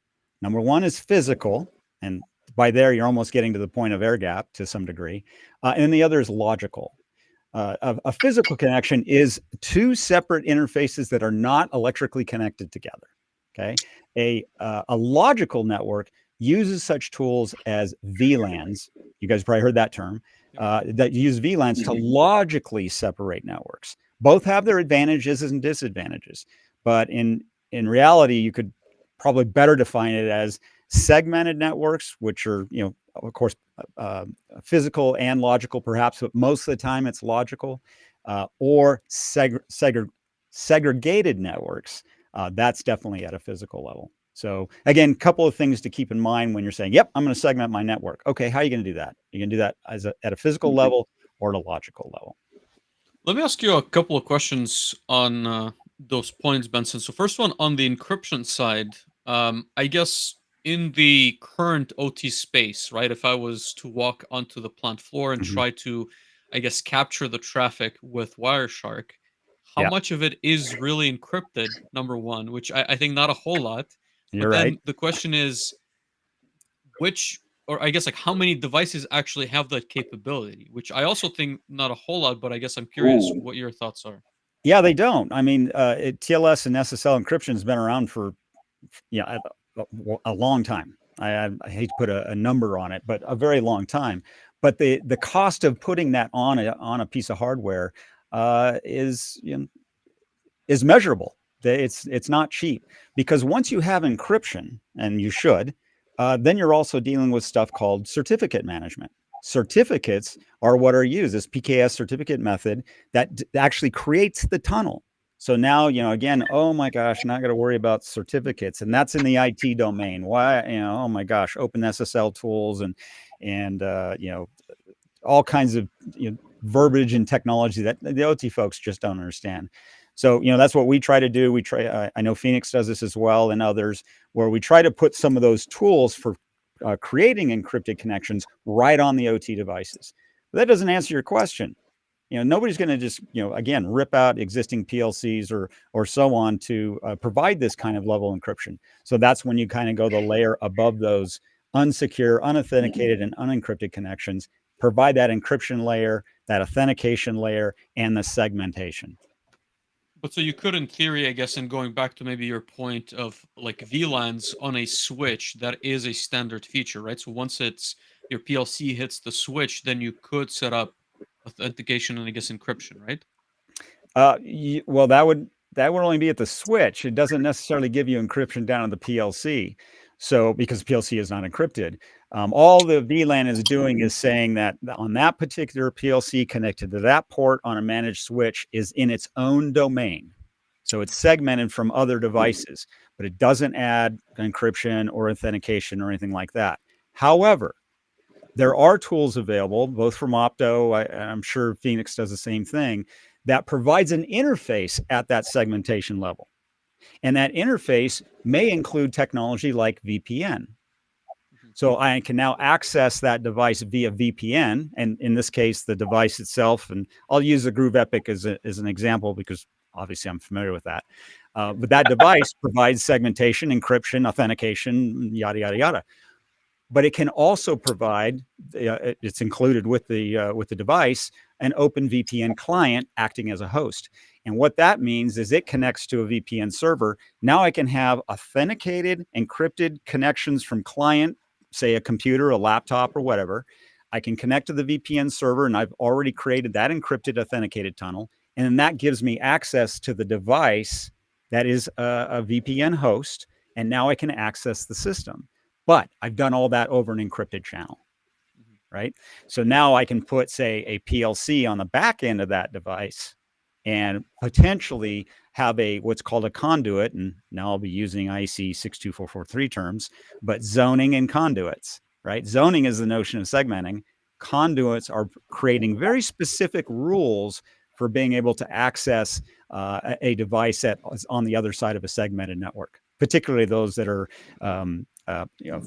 Number one is physical, and by there you're almost getting to the point of air gap to some degree, and the other is logical. A physical connection is two separate interfaces that are not electrically connected together. Okay, a logical network uses such tools as VLANs. You guys probably heard that term. That use VLANs to logically separate networks. Both have their advantages and disadvantages, but in reality, you could probably better define it as segmented networks, which are, of course, physical and logical, perhaps, but most of the time it's logical, or segregated networks. That's definitely at a physical level. So again, a couple of things to keep in mind when you're saying, yep, I'm going to segment my network. Okay, how are you going to do that? You're going to do that at a physical level or at a logical level. Let me ask you a couple of questions on those points, Benson. So first one, on the encryption side, I guess in the current OT space, right, if I was to walk onto the plant floor and try to, I guess, capture the traffic with Wireshark, how much of it is really encrypted, number one, which I think not a whole lot. You're But then right. the question is, or I guess, like, how many devices actually have that capability, which I also think not a whole lot, but I guess I'm curious what your thoughts are. Yeah, they don't. I mean, TLS and SSL encryption has been around for a long time. I hate to put a number on it, but a very long time. But the cost of putting that on a piece of hardware is is measurable. It's not cheap, because once you have encryption, and you should, then you're also dealing with stuff called certificate management. Certificates are what are used, this PKS certificate method that actually creates the tunnel. So now, again, oh my gosh, not got to worry about certificates, and that's in the IT domain. Why, oh my gosh, open SSL tools and all kinds of verbiage and technology that the OT folks just don't understand. So, that's what we try to do. We try, I know Phoenix does this as well, and others, where we try to put some of those tools for creating encrypted connections right on the OT devices. But that doesn't answer your question. Nobody's going to just, again, rip out existing PLCs or so on to provide this kind of level of encryption. So that's when you kind of go the layer above those unsecure, unauthenticated, and unencrypted connections, provide that encryption layer, that authentication layer, and the segmentation. But so you could, in theory, I guess, and going back to maybe your point of like VLANs on a switch, that is a standard feature, right? So once your PLC hits the switch, then you could set up authentication and I guess encryption, right? Well, that would only be at the switch. It doesn't necessarily give you encryption down on the PLC. So because PLC is not encrypted, all the VLAN is doing is saying that on that particular PLC connected to that port on a managed switch is in its own domain. So it's segmented from other devices, but it doesn't add encryption or authentication or anything like that. However, there are tools available, both from Opto, I'm sure Phoenix does the same thing, that provides an interface at that segmentation level. And that interface may include technology like VPN. So I can now access that device via VPN, and in this case, the device itself, and I'll use the Groove Epic as an example because obviously I'm familiar with that. But that device provides segmentation, encryption, authentication, yada, yada, yada. But it can also provide, it's included with the device, an open VPN client acting as a host. And what that means is it connects to a VPN server. Now I can have authenticated, encrypted connections from client, say a computer, a laptop, or whatever. I can connect to the VPN server, and I've already created that encrypted, authenticated tunnel. And then that gives me access to the device that is a VPN host. And now I can access the system. But I've done all that over an encrypted channel, right? So now I can put, say, a PLC on the back end of that device and potentially have what's called a conduit. And now I'll be using IEC 62443 terms, but zoning and conduits, right? Zoning is the notion of segmenting. Conduits are creating very specific rules for being able to access a device that is on the other side of a segmented network, particularly those that are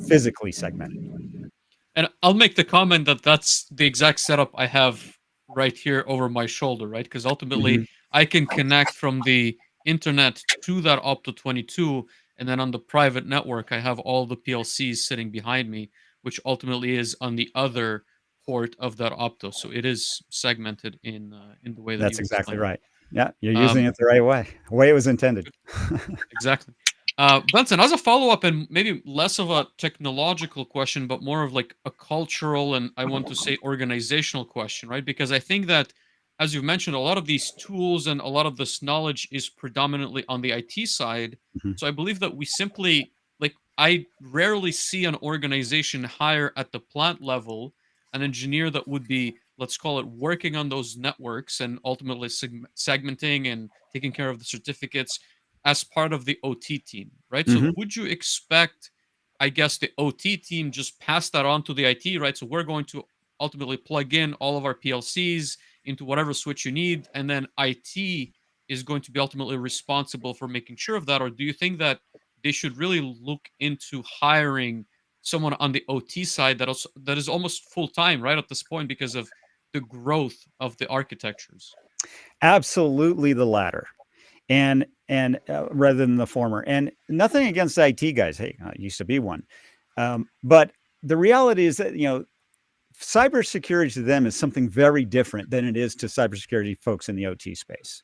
physically segmented. And I'll make the comment that that's the exact setup I have right here over my shoulder, right? Because ultimately I can connect from the internet to that Opto 22, and then on the private network, I have all the PLCs sitting behind me, which ultimately is on the other port of that Opto. So it is segmented in the way that that's you exactly explained. right. Yeah, you're using it the right way, the way it was intended. Exactly. Benson, as a follow-up and maybe less of a technological question, but more of like a cultural and I want to say organizational question, right? Because I think that, as you've mentioned, a lot of these tools and a lot of this knowledge is predominantly on the IT side. So I believe that we simply, like, I rarely see an organization hire at the plant level an engineer that would be, let's call it, working on those networks and ultimately segmenting and taking care of the certificates as part of the OT team, right? So would you expect, I guess, the OT team just pass that on to the IT, right? So we're going to ultimately plug in all of our PLCs into whatever switch you need, and then IT is going to be ultimately responsible for making sure of that? Or do you think that they should really look into hiring someone on the OT side that is almost full time, right, at this point because of the growth of the architectures? Absolutely the latter. And rather than the former. And nothing against IT guys. Hey, I used to be one. But the reality is that, cybersecurity to them is something very different than it is to cybersecurity folks in the OT space,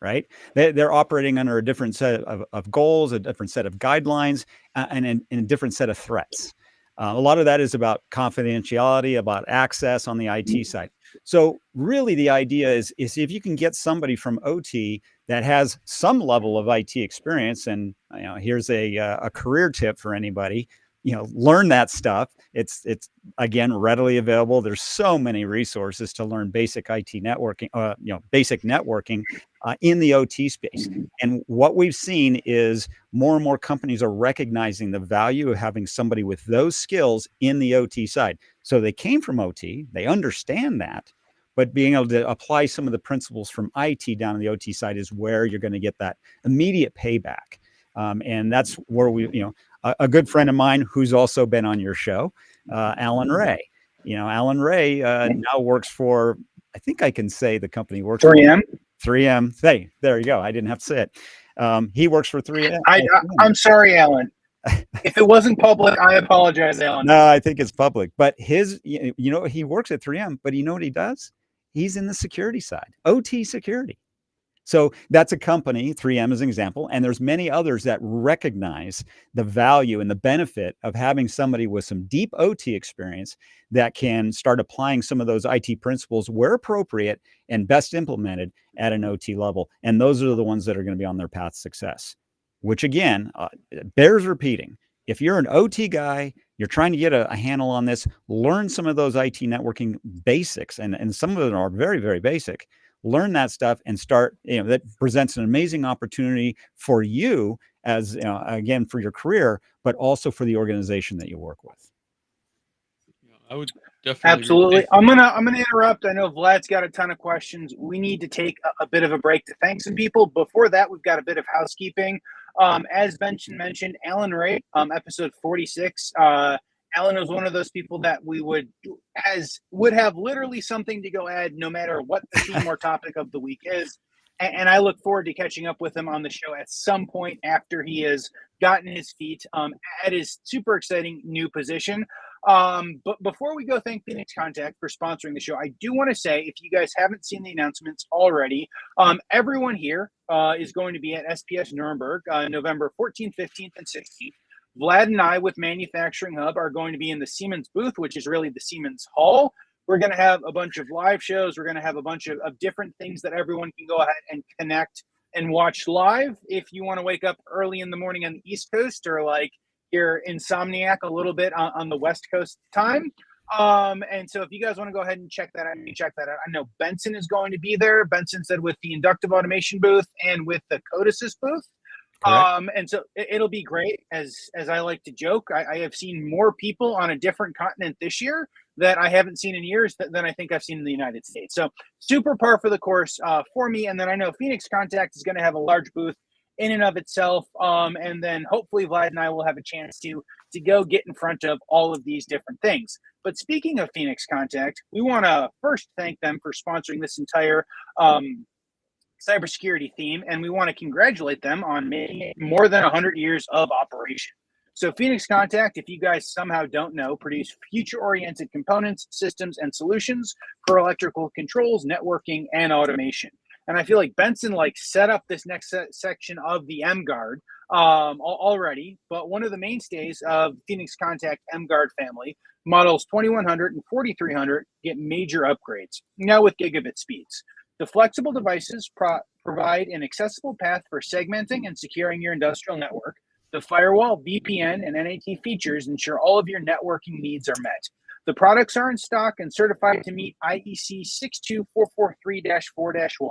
right? They're operating under a different set of goals, a different set of guidelines, and a different set of threats. A lot of that is about confidentiality, about access on the IT side. So really the idea is if you can get somebody from OT that has some level of IT experience, and here's a career tip for anybody, learn that stuff. It's again readily available. There's so many resources to learn basic IT networking, basic networking in the OT space. And what we've seen is more and more companies are recognizing the value of having somebody with those skills in the OT side. So they came from OT, they understand that, but being able to apply some of the principles from IT down on the OT side is where you're going to get that immediate payback. And that's where a good friend of mine who's also been on your show, Alan Ray. Alan Ray now works for, I think I can say the company works 3M. for 3M. Hey, there you go. I didn't have to say it. He works for 3M. I'm sorry, Alan. If it wasn't public, I apologize, Alan. No, I think it's public. But he works at 3M, but you know what he does? He's in the security side, OT security. So that's a company, 3M as an example, and there's many others that recognize the value and the benefit of having somebody with some deep OT experience that can start applying some of those IT principles where appropriate and best implemented at an OT level. And those are the ones that are going to be on their path to success, which again, bears repeating. If you're an OT guy, you're trying to get a handle on this, learn some of those IT networking basics, and some of them are very, very basic. Learn that stuff and start, that presents an amazing opportunity for you as, again, for your career, but also for the organization that you work with. I would definitely absolutely. I'm gonna interrupt. I know Vlad's got a ton of questions. We need to take a bit of a break to thank some people. Before that, we've got a bit of housekeeping. As Benson mentioned, Alan Ray, episode 46. Alan was one of those people that we would have literally something to go add no matter what the theme or topic of the week is. And I look forward to catching up with him on the show at some point after he has gotten his feet at his super exciting new position. But before we go, thank Phoenix Contact for sponsoring the show. I do want to say, if you guys haven't seen the announcements already, everyone here is going to be at SPS Nuremberg November 14th, 15th, and 16th. Vlad and I with Manufacturing Hub are going to be in the Siemens booth, which is really the Siemens Hall. We're going to have a bunch of live shows. We're going to have a bunch of different things that everyone can go ahead and connect and watch live. If you want to wake up early in the morning on the East Coast, or like you're insomniac a little bit on the West Coast time. And so if you guys want to go ahead and check that out, check that out. I know Benson is going to be there. Benson said with the inductive automation booth and with the Codesys booth. And so it'll be great. As I like to joke, I have seen more people on a different continent this year that I haven't seen in years than I think I've seen in the United States. So super par for the course for me. And then I know Phoenix Contact is going to have a large booth in and of itself. And then hopefully Vlad and I will have a chance to go get in front of all of these different things. But speaking of Phoenix Contact, we want to first thank them for sponsoring this entire cybersecurity theme, and we want to congratulate them on making it more than 100 years of operation. So Phoenix Contact, if you guys somehow don't know, produce future-oriented components, systems, and solutions for electrical controls, networking, and automation. And I feel like Benson set up this next section of the M-Guard already, but one of the mainstays of Phoenix Contact M-Guard family, models 2100 and 4300 get major upgrades, now with gigabit speeds. The flexible devices provide an accessible path for segmenting and securing your industrial network. The firewall, VPN, and NAT features ensure all of your networking needs are met. The products are in stock and certified to meet IEC 62443-4-1.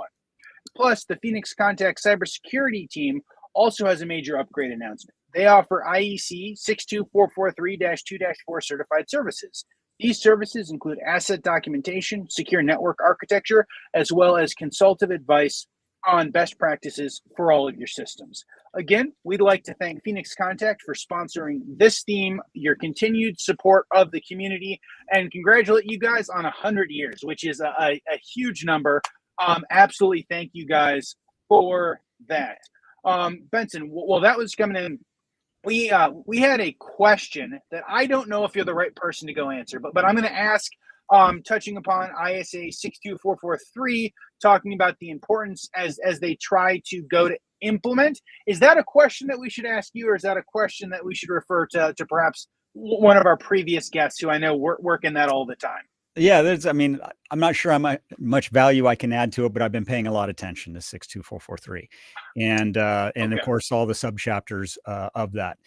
Plus, the Phoenix Contact Cybersecurity team also has a major upgrade announcement. They offer IEC 62443-2-4 certified services. These services include asset documentation, secure network architecture, as well as consultative advice on best practices for all of your systems. Again, we'd like to thank Phoenix Contact for sponsoring this theme, your continued support of the community, and congratulate you guys on 100 years, which is a huge number. Absolutely thank you guys for that. Benson, well, that was coming in. We had a question that I don't know if you're the right person to go answer, but I'm going to ask, touching upon ISA 62443, talking about the importance as they try to go to implement. Is that a question that we should ask you, or is that a question that we should refer to perhaps one of our previous guests who I know work in that all the time. Yeah, I mean, I'm not sure how much value I can add to it, but I've been paying a lot of attention to 62443 and of course all the subchapters of that.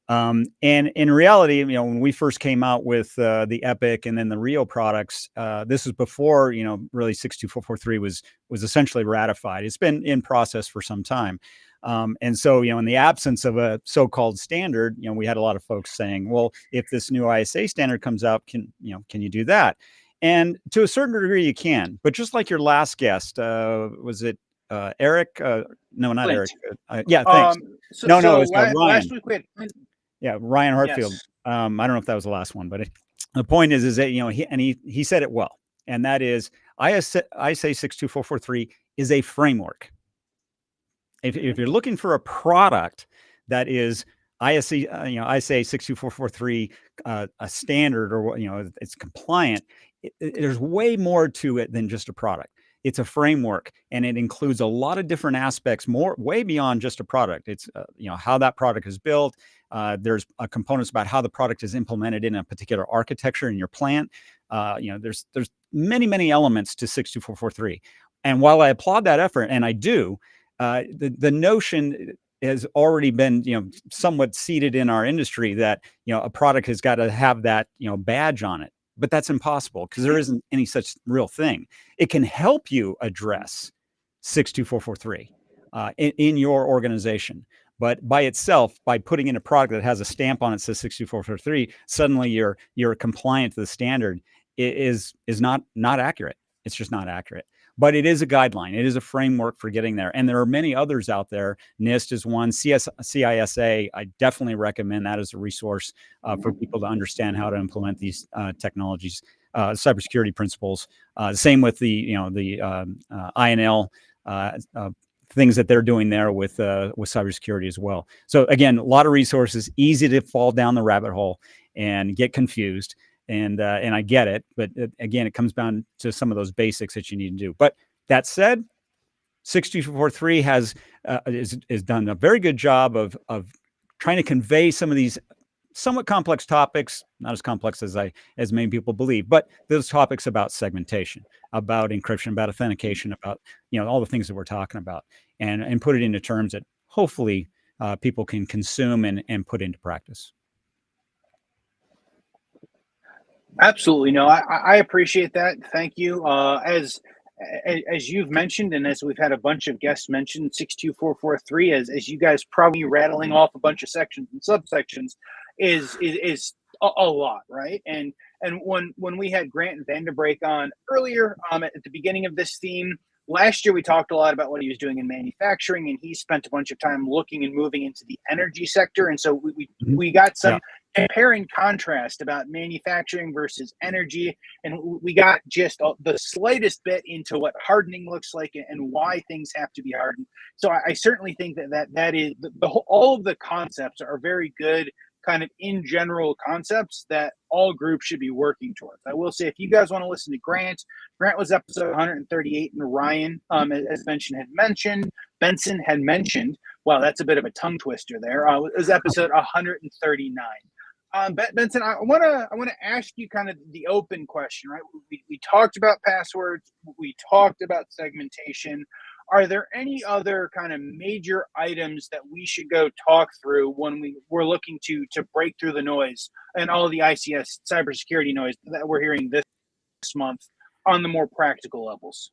And in reality, when we first came out with the Epic and then the Rio products, this was before, really 62443 was essentially ratified. It's been in process for some time. And so, in the absence of a so-called standard, we had a lot of folks saying, well, if this new ISA standard comes out, can you do that? And to a certain degree, you can. But just like your last guest, was it Eric? No, not Clint. Eric. Yeah, thanks. No, it's Ryan. Last week we had Clint. Yeah, Ryan Hartfield. Yes. I don't know if that was the last one, but the point is that he said it well, and that is ISA 62443 is a framework. If you're looking for a product that is ISA 62443 a standard, or it's compliant, there's way more to it than just a product. It's a framework, and it includes a lot of different aspects, way beyond just a product. It's how that product is built. There's components about how the product is implemented in a particular architecture in your plant. There's many elements to 62443. And while I applaud that effort, and I do, the notion has already been somewhat seated in our industry that a product has got to have that badge on it. But that's impossible because there isn't any such real thing. It can help you address 62443 in your organization. But by itself, by putting in a product that has a stamp on it that says 62443, suddenly you're compliant to the standard is not accurate. It's just not accurate. But it is a guideline. It is a framework for getting there. And there are many others out there. NIST is one. CISA, I definitely recommend that as a resource for people to understand how to implement these technologies, cybersecurity principles. Same with the INL things that they're doing there with cybersecurity as well. So again, a lot of resources, easy to fall down the rabbit hole and get confused. And I get it, but again, it comes down to some of those basics that you need to do. But that said, 62443 has done a very good job of trying to convey some of these somewhat complex topics, not as complex as many people believe, but those topics about segmentation, about encryption, about authentication, about all the things that we're talking about, and put it into terms that hopefully people can consume and put into practice. Absolutely. No, I appreciate that. Thank you. As you've mentioned, and as we've had a bunch of guests mention, 62443, as you guys probably rattling off a bunch of sections and subsections, is a lot, right? And when we had Grant Vanderbreak on earlier at the beginning of this theme, last year we talked a lot about what he was doing in manufacturing, and he spent a bunch of time looking and moving into the energy sector. And so we got some compare and contrast about manufacturing versus energy, and we got just the slightest bit into what hardening looks like and why things have to be hardened. So I certainly think that is all of the concepts are very good, kind of in general concepts that all groups should be working towards. I will say, if you guys want to listen to Grant was episode 138, and Ryan, as Benson had mentioned, wow, that's a bit of a tongue twister there. It was episode 139. Benson, I want to ask you kind of the open question, right? We talked about passwords, we talked about segmentation. Are there any other kind of major items that we should go talk through when we're looking to break through the noise and all of the ICS cybersecurity noise that we're hearing this month on the more practical levels?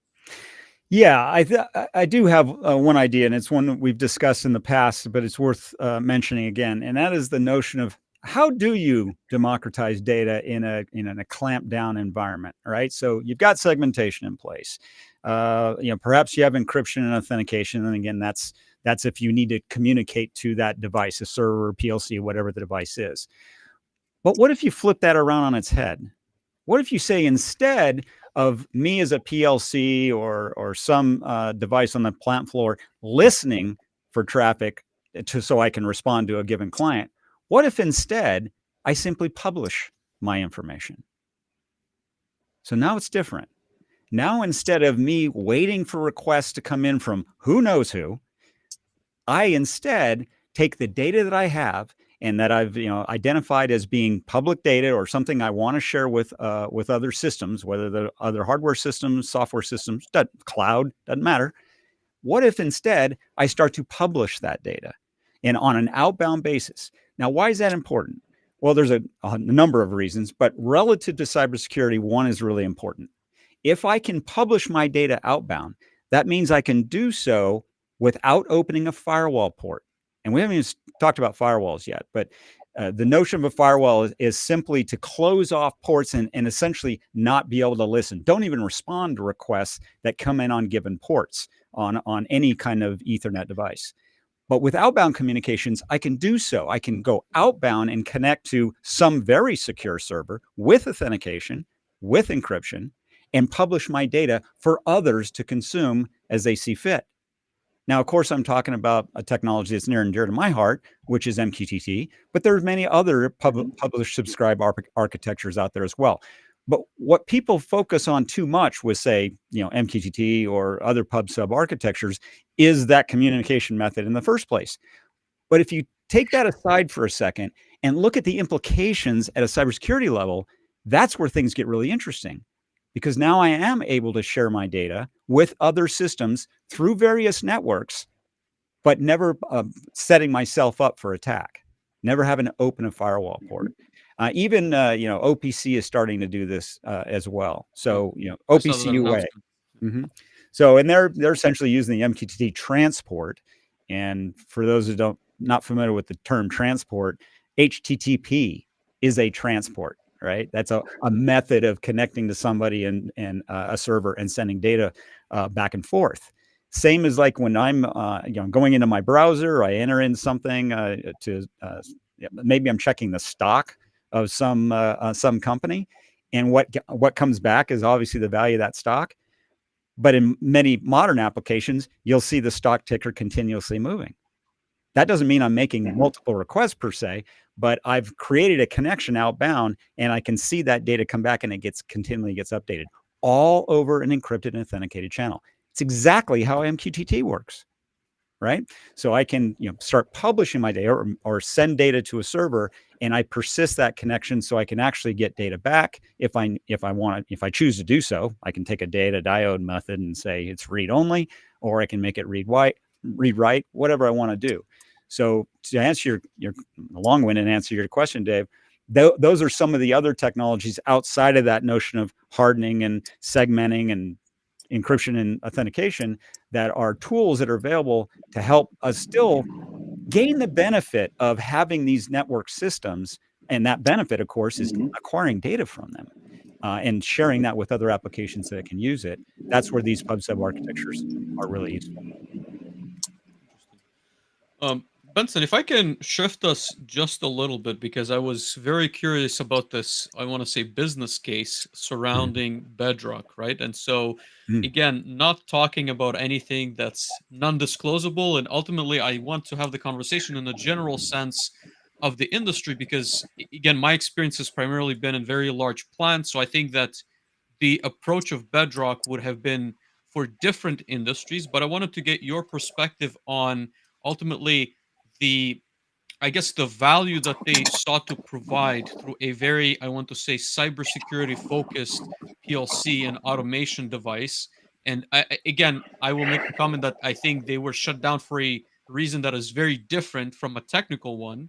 Yeah, I do have one idea, and it's one that we've discussed in the past, but it's worth mentioning again, and that is the notion of how do you democratize data in a clamped down environment, right? So you've got segmentation in place. Perhaps you have encryption and authentication, and again, that's if you need to communicate to that device, a server, PLC, whatever the device is. But what if you flip that around on its head? What if you say, instead of me as a PLC or some device on the plant floor listening for traffic so I can respond to a given client, what if instead I simply publish my information? So now it's different. Now, instead of me waiting for requests to come in from who knows who, I instead take the data that I have and that I've identified as being public data or something I want to share with other systems, whether they're other hardware systems, software systems, cloud, doesn't matter. What if instead I start to publish that data and on an outbound basis? Now, why is that important? Well, there's a number of reasons, but relative to cybersecurity, one is really important. If I can publish my data outbound, that means I can do so without opening a firewall port. And we haven't even talked about firewalls yet, but the notion of a firewall is simply to close off ports and essentially not be able to listen. Don't even respond to requests that come in on given ports on any kind of Ethernet device. But with outbound communications, I can do so. I can go outbound and connect to some very secure server with authentication, with encryption, and publish my data for others to consume as they see fit. Now, of course, I'm talking about a technology that's near and dear to my heart, which is MQTT, but there's many other publish subscribe architectures out there as well. But what people focus on too much with, say, MQTT or other pub sub architectures is that communication method in the first place. But if you take that aside for a second and look at the implications at a cybersecurity level, that's where things get really interesting. Because now I am able to share my data with other systems through various networks, but never setting myself up for attack, never having to open a firewall port. Even OPC is starting to do this as well. So OPC UA. So, and they're essentially using the MQTT transport. And for those who not familiar with the term transport, HTTP is a transport. Right, that's a method of connecting to somebody and a server and sending data back and forth. Same as like when I'm going into my browser, I enter in something maybe I'm checking the stock of some company, and what comes back is obviously the value of that stock. But in many modern applications, you'll see the stock ticker continuously moving. That doesn't mean I'm making multiple requests per se, but I've created a connection outbound and I can see that data come back and it continually gets updated all over an encrypted and authenticated channel. It's exactly how MQTT works, right? So I can start publishing my data or send data to a server, and I persist that connection so I can actually get data back if I choose to do so. I can take a data diode method and say it's read only, or I can make it read write, whatever I want to do. So to answer your long-winded answer your question, Dave, those are some of the other technologies outside of that notion of hardening and segmenting and encryption and authentication that are tools that are available to help us still gain the benefit of having these network systems. And that benefit, of course, is acquiring data from them and sharing that with other applications that can use it. That's where these pub sub architectures are really useful. Benson, if I can shift us just a little bit, because I was very curious about this, I want to say business case surrounding Bedrock, right? And so, again, not talking about anything that's non-disclosable, and ultimately I want to have the conversation in a general sense of the industry, because again, my experience has primarily been in very large plants, so I think that the approach of Bedrock would have been for different industries, but I wanted to get your perspective on ultimately the value that they sought to provide through a very, I want to say, cybersecurity focused PLC and automation device. And I will make the comment that I think they were shut down for a reason that is very different from a technical one.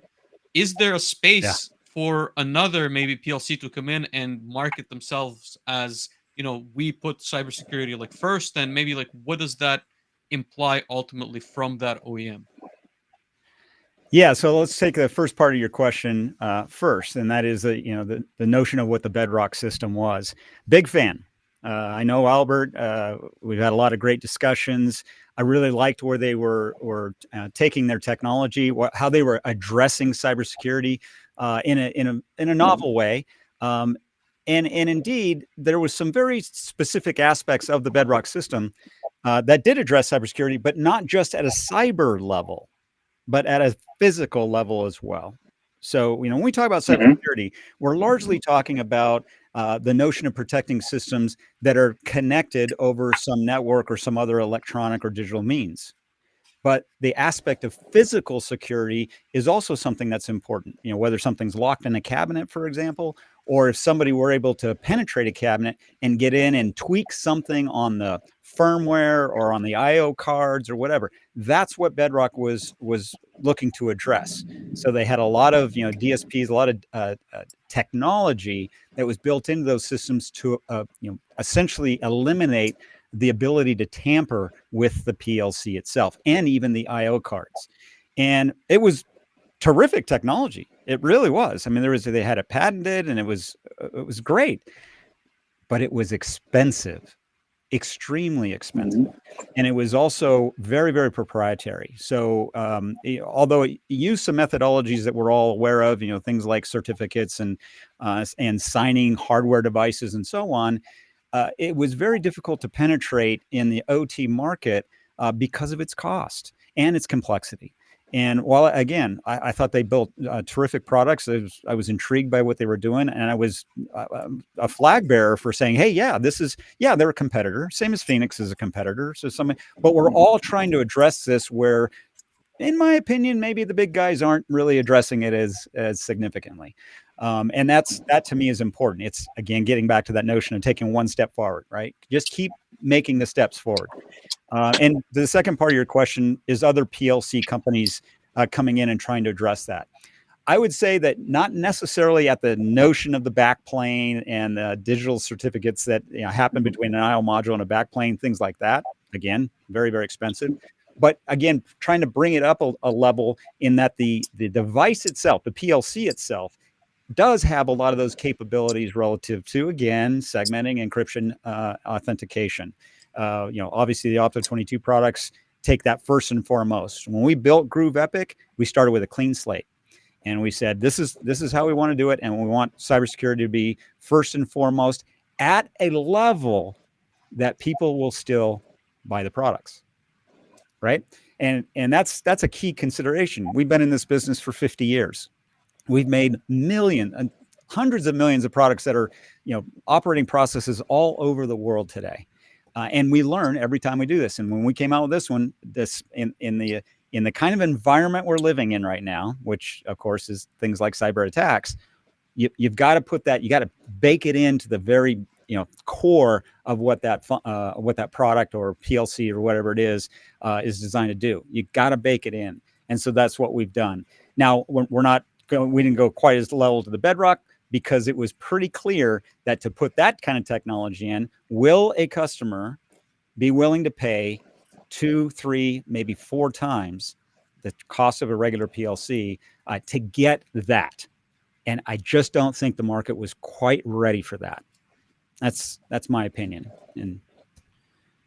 Is there a space for another maybe PLC to come in and market themselves as, we put cybersecurity like first, and maybe like what does that imply ultimately from that OEM? Yeah, so let's take the first part of your question first, and that is the notion of what the Bedrock system was. Big fan. I know Albert. We've had a lot of great discussions. I really liked where they were taking their technology, how they were addressing cybersecurity in a novel way. And indeed, there was some very specific aspects of the Bedrock system that did address cybersecurity, but not just at a cyber level, but at a physical level as well. So, when we talk about cybersecurity, we're largely talking about the notion of protecting systems that are connected over some network or some other electronic or digital means. But the aspect of physical security is also something that's important. Whether something's locked in a cabinet, for example, or if somebody were able to penetrate a cabinet and get in and tweak something on the firmware or on the IO cards or whatever. That's what Bedrock was looking to address. So they had a lot of DSPs, a lot of technology that was built into those systems to essentially eliminate the ability to tamper with the PLC itself and even the IO cards. And it was terrific technology. It really was. I mean, they had it patented, and it was great, but it was expensive, extremely expensive. And it was also very, very proprietary. So although it used some methodologies that we're all aware of, things like certificates and signing hardware devices and so on, it was very difficult to penetrate in the OT market because of its cost and its complexity. And while, again, I thought they built terrific products, I was intrigued by what they were doing. And I was a flag bearer for saying, hey, they're a competitor. Same as Phoenix is a competitor. But we're all trying to address this where, in my opinion, maybe the big guys aren't really addressing it as significantly. And that to me is important. It's, again, getting back to that notion of taking one step forward, right? Just keep making the steps forward. And the second part of your question is other PLC companies coming in and trying to address that. I would say that not necessarily at the notion of the backplane and the digital certificates that happen between an IO module and a backplane, things like that. Again, very, very expensive. But again, trying to bring it up a level in that the device itself, the PLC itself, does have a lot of those capabilities relative to, again, segmenting, encryption, authentication. Obviously the Opto22 products take that first and foremost. When we built Groove Epic, we started with a clean slate, and we said, this is how we want to do it. And we want cybersecurity to be first and foremost at a level that people will still buy the products. Right. And that's a key consideration. We've been in this business for 50 years. We've made hundreds of millions of products that are, operating processes all over the world today. And we learn every time we do this. And when we came out with this one, in the kind of environment we're living in right now, which of course is things like cyber attacks, you've got to put that, you got to bake it into the very core of what that product or PLC or whatever it is designed to do. You got to bake it in, and so that's what we've done. Now we didn't go quite as level to the Bedrock, because it was pretty clear that to put that kind of technology in, will a customer be willing to pay 2, 3, maybe 4 times the cost of a regular PLC to get that? And I just don't think the market was quite ready for that. That's my opinion. And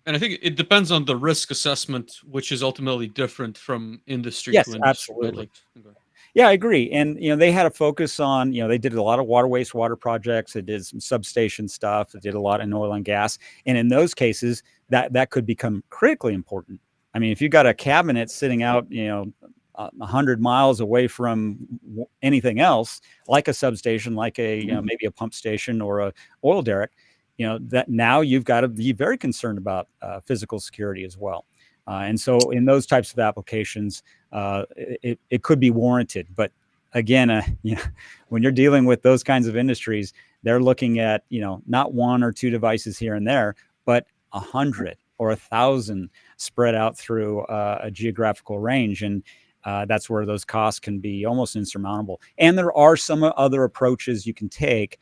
I think it depends on the risk assessment, which is ultimately different from industry yes, to industry. absolutely. Right? Okay. Yeah, I agree. And, they had a focus on, they did a lot of wastewater projects. They did some substation stuff. They did a lot in oil and gas. And in those cases, that could become critically important. I mean, if you got a cabinet sitting out, 100 miles away from anything else, like a substation, like a, maybe a pump station or a oil derrick, that now you've got to be very concerned about physical security as well. And so in those types of applications, it could be warranted. But again, when you're dealing with those kinds of industries, they're looking at, not 1 or 2 devices here and there, but 100 or 1,000 spread out through a geographical range. And that's where those costs can be almost insurmountable. And there are some other approaches you can take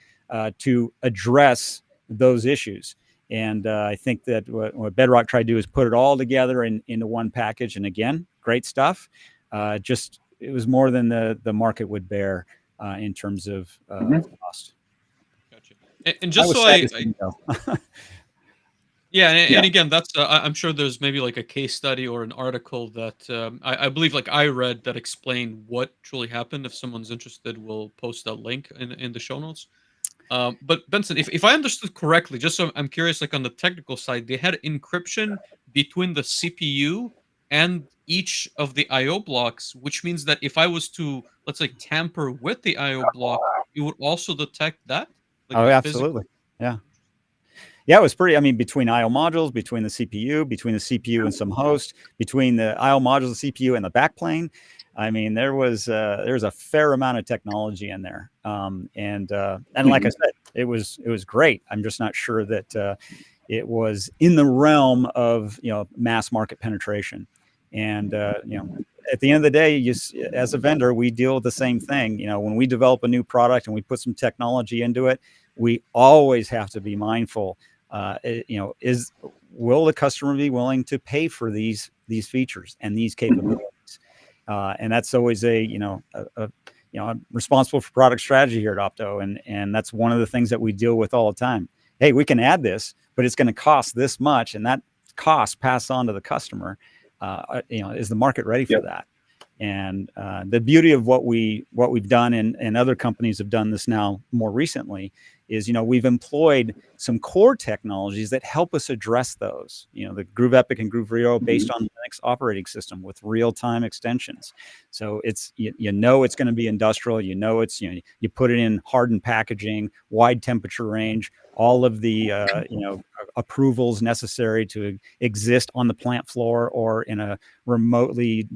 to address those issues. And I think that what Bedrock tried to do is put it all together into one package. And again, great stuff. Just it was more than the market would bear in terms of cost. Gotcha. And just so yeah, and again, that's I'm sure there's maybe like a case study or an article that I believe like I read that explained what truly happened. If someone's interested, we'll post that link in the show notes. But Benson, if I understood correctly, just so I'm curious, like on the technical side, they had encryption between the CPU and each of the IO blocks, which means that if I was to, let's say, tamper with the IO block, it would also detect that. Like absolutely. Yeah. Yeah, it was pretty. I mean, between IO modules, between the CPU and some host, between the IO modules, the CPU, and the backplane. I mean, there's a fair amount of technology in there, and like I said, it was great. I'm just not sure that it was in the realm of mass market penetration, and at the end of the day, as a vendor, we deal with the same thing. When we develop a new product and we put some technology into it, we always have to be mindful. Will the customer be willing to pay for these features and these capabilities? And that's always I'm responsible for product strategy here at Opto, and that's one of the things that we deal with all the time. Hey, we can add this, but it's going to cost this much, and that cost passed on to the customer. Is the market ready for that? And the beauty of what we've done, and other companies have done this now more recently, is we've employed some core technologies that help us address those. The Groove Epic and Groove Rio based on Linux operating system with real-time extensions. So it's it's going to be industrial. It's you put it in hardened packaging, wide temperature range, all of the approvals necessary to exist on the plant floor or in a remotely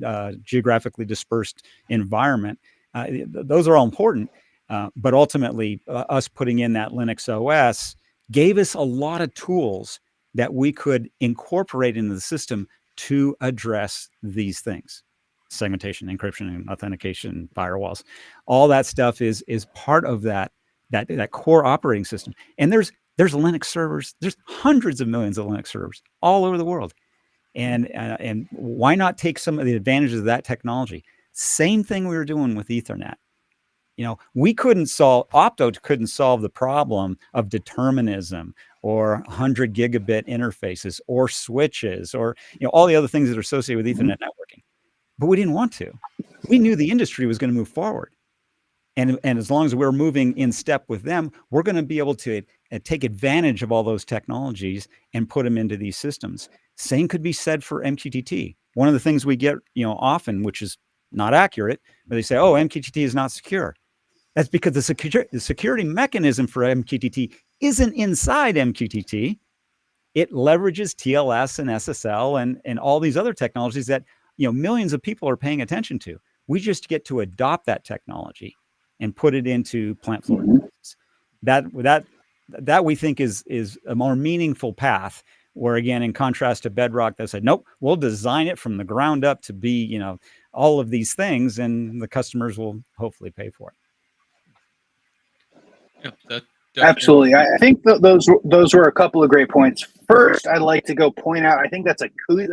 geographically dispersed environment. Those are all important. But ultimately, us putting in that Linux OS gave us a lot of tools that we could incorporate into the system to address these things: segmentation, encryption, and authentication, firewalls. All that stuff is part of that core operating system. And there's Linux servers. There's hundreds of millions of Linux servers all over the world. And why not take some of the advantages of that technology? Same thing we were doing with Ethernet. Opto couldn't solve the problem of determinism or 100 gigabit interfaces or switches or all the other things that are associated with Ethernet networking. But we didn't want to. We knew the industry was going to move forward. And as long as we're moving in step with them, we're going to be able to take advantage of all those technologies and put them into these systems. Same could be said for MQTT. One of the things we get often, which is not accurate, but they say, oh, MQTT is not secure. That's because the security mechanism for MQTT isn't inside MQTT. It leverages TLS and SSL and all these other technologies that millions of people are paying attention to. We just get to adopt that technology and put it into plant floor devices. That we think is a more meaningful path. Where again, in contrast to Bedrock, they said, nope, we'll design it from the ground up to be all of these things, and the customers will hopefully pay for it. Yeah, that absolutely. I think those were a couple of great points. First, I'd like to go point out, I think that's a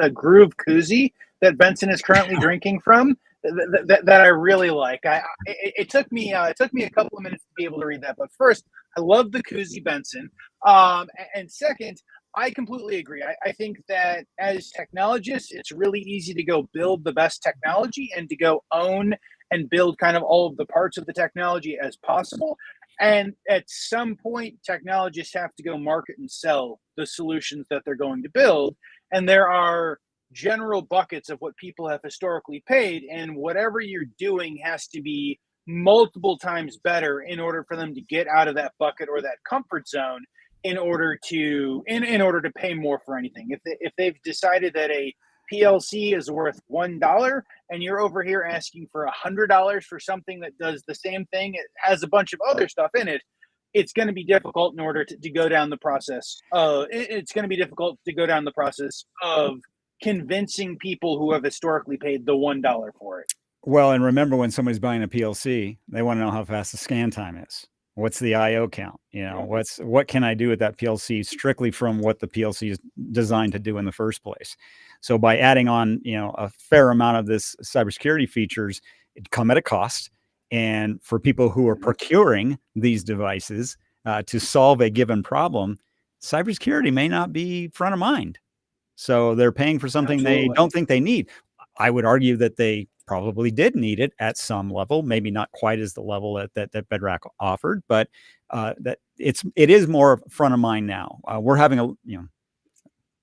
Groove koozie that Benson is currently drinking from that I really like. It took me a couple of minutes to be able to read that, but first, I love the koozie, Benson. And second, I completely agree. I think that as technologists, it's really easy to go build the best technology and to go own and build kind of all of the parts of the technology as possible. And at some point, technologists have to go market and sell the solutions that they're going to build. And there are general buckets of what people have historically paid. And whatever you're doing has to be multiple times better in order for them to get out of that bucket or that comfort zone in order to pay more for anything. If they've decided that a PLC is worth $1 and you're over here asking for $100 for something that does the same thing, it has a bunch of other stuff in it, it's going to be difficult in order to go down the process. It's going to be difficult to go down the process of convincing people who have historically paid the $1 for it. Well, and remember, when somebody's buying a PLC, they want to know how fast the scan time is. What's the IO count? What can I do with that PLC strictly from what the PLC is designed to do in the first place? So by adding on, a fair amount of this cybersecurity features, it come at a cost. And for people who are procuring these devices to solve a given problem, cybersecurity may not be front of mind. So they're paying for something they don't think they need. I would argue that they probably did need it at some level, maybe not quite as the level that Bedrock offered, but that it is more front of mind now. We're having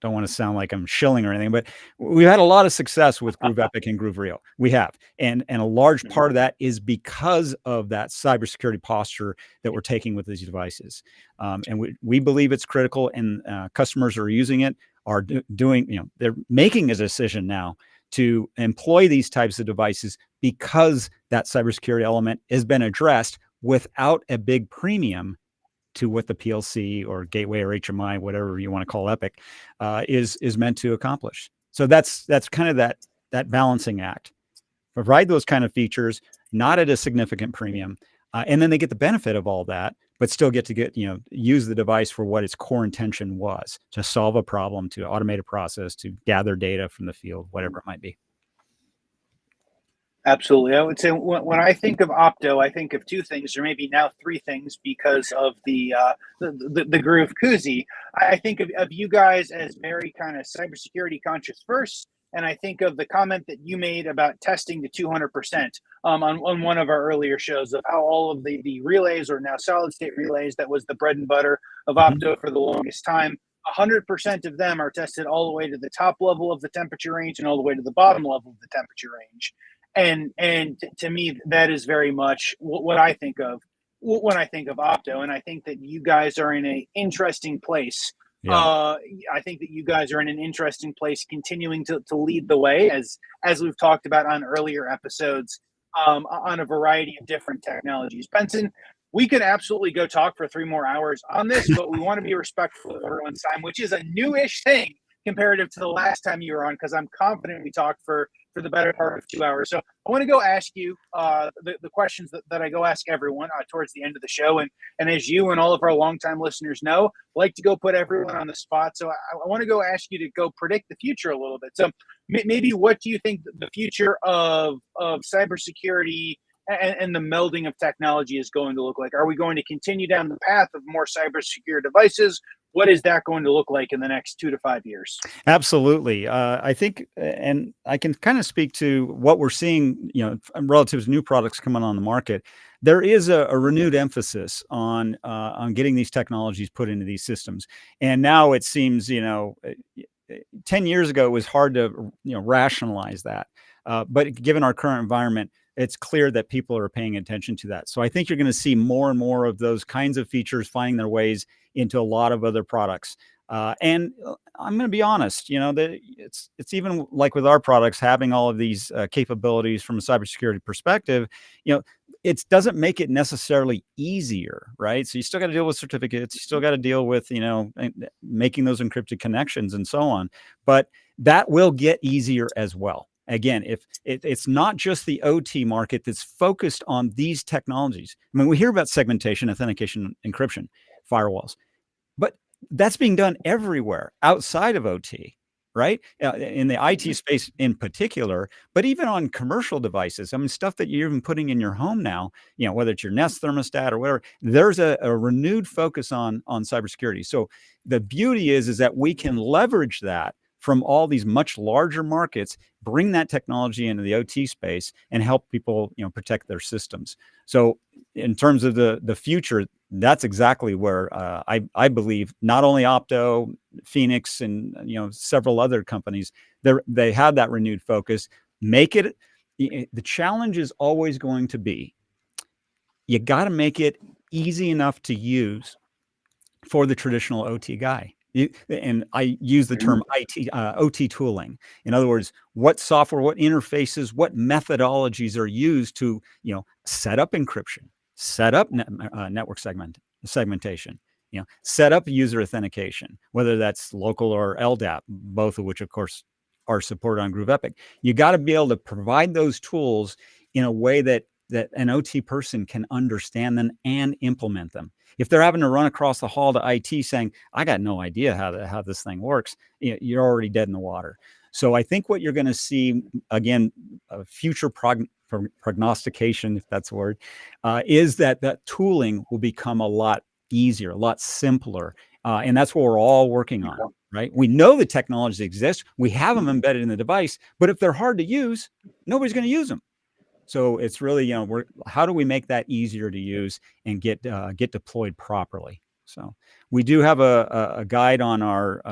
don't don't want to sound like I'm shilling or anything, but we've had a lot of success with Groove Epic and Groove Rio. We have, and a large part of that is because of that cybersecurity posture that we're taking with these devices. And we believe it's critical, and customers are using it, are doing, they're making a decision now to employ these types of devices because that cybersecurity element has been addressed without a big premium to what the PLC or gateway or HMI, whatever you want to call Epic, is meant to accomplish. So that's kind of that balancing act. Provide those kind of features, not at a significant premium, and then they get the benefit of all that, but still get to use the device for what its core intention was, to solve a problem, to automate a process, to gather data from the field, whatever it might be. Absolutely. I would say when I think of Opto, I think of two things, or maybe now three things, because of the Groove Koozie. I think of you guys as very kind of cybersecurity conscious first, and I think of the comment that you made about testing to 200% on one of our earlier shows, of how all of the relays are now solid state relays. That was the bread and butter of Opto for the longest time. 100% of them are tested all the way to the top level of the temperature range and all the way to the bottom level of the temperature range. And to me, that is very much what I think of when I think of Opto. And I think that you guys are in an interesting place. Yeah. I think that you guys are in an interesting place, continuing to lead the way, as we've talked about on earlier episodes, on a variety of different technologies. Benson, we could absolutely go talk for 3 more hours on this, but we want to be respectful of everyone's time, which is a newish thing comparative to the last time you were on, because I'm confident we talked for the better part of 2 hours. So I want to go ask you the questions that I go ask everyone towards the end of the show. And as you and all of our longtime listeners know, I like to go put everyone on the spot. So I want to go ask you to go predict the future a little bit. So maybe what do you think the future of cybersecurity and the melding of technology is going to look like? Are we going to continue down the path of more cybersecure devices? What is that going to look like in the next 2 to 5 years? Absolutely. I think, and I can kind of speak to what we're seeing, relative to new products coming on the market. There is a renewed emphasis on getting these technologies put into these systems. And now it seems, 10 years ago, it was hard to, rationalize that. But given our current environment, it's clear that people are paying attention to that. So I think you're going to see more and more of those kinds of features finding their ways into a lot of other products. And I'm going to be honest, that it's even like with our products, having all of these capabilities from a cybersecurity perspective, it doesn't make it necessarily easier, right? So you still got to deal with certificates, you still got to deal with, making those encrypted connections and so on. But that will get easier as well. Again, if it's not just the OT market that's focused on these technologies. I mean, we hear about segmentation, authentication, encryption, firewalls, but that's being done everywhere outside of OT, right? In the IT space in particular, but even on commercial devices. I mean, stuff that you're even putting in your home now, whether it's your Nest thermostat or whatever, there's a renewed focus on cybersecurity. So the beauty is that we can leverage that from all these much larger markets, bring that technology into the OT space and help people, protect their systems. So in terms of the future, that's exactly where I believe not only Opto, Phoenix, and several other companies, they have that renewed focus. Make it, the challenge is always going to be, you got to make it easy enough to use for the traditional OT guy. And I use the term OT tooling. In other words, what software, what interfaces, what methodologies are used to, set up encryption, set up network segmentation, set up user authentication, whether that's local or LDAP, both of which, of course, are supported on Groove Epic. You got to be able to provide those tools in a way that an OT person can understand them and implement them. If they're having to run across the hall to IT saying, I got no idea how this thing works, you're already dead in the water. So I think what you're going to see, again, future prognostication, if that's a word, is that tooling will become a lot easier, a lot simpler. And that's what we're all working on, right? We know the technologies exist. We have them embedded in the device, but if they're hard to use, nobody's going to use them. So it's really, how do we make that easier to use and get deployed properly? So we do have a guide on our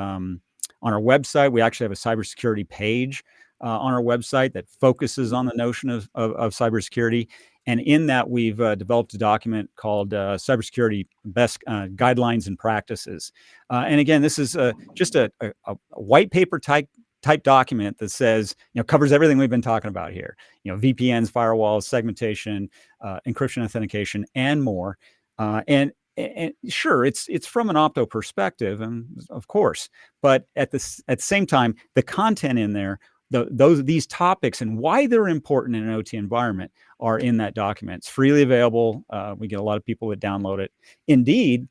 on our website. We actually have a cybersecurity page on our website that focuses on the notion of cybersecurity. And in that, we've developed a document called Cybersecurity Best Guidelines and Practices. And again, this is just a white paper type document that says, covers everything we've been talking about here. VPNs, firewalls, segmentation, encryption, authentication, and more. And sure, it's from an opto perspective, and of course, but at the same time, the content in there, these topics and why they're important in an OT environment are in that document. It's freely available. We get a lot of people that download it. Indeed,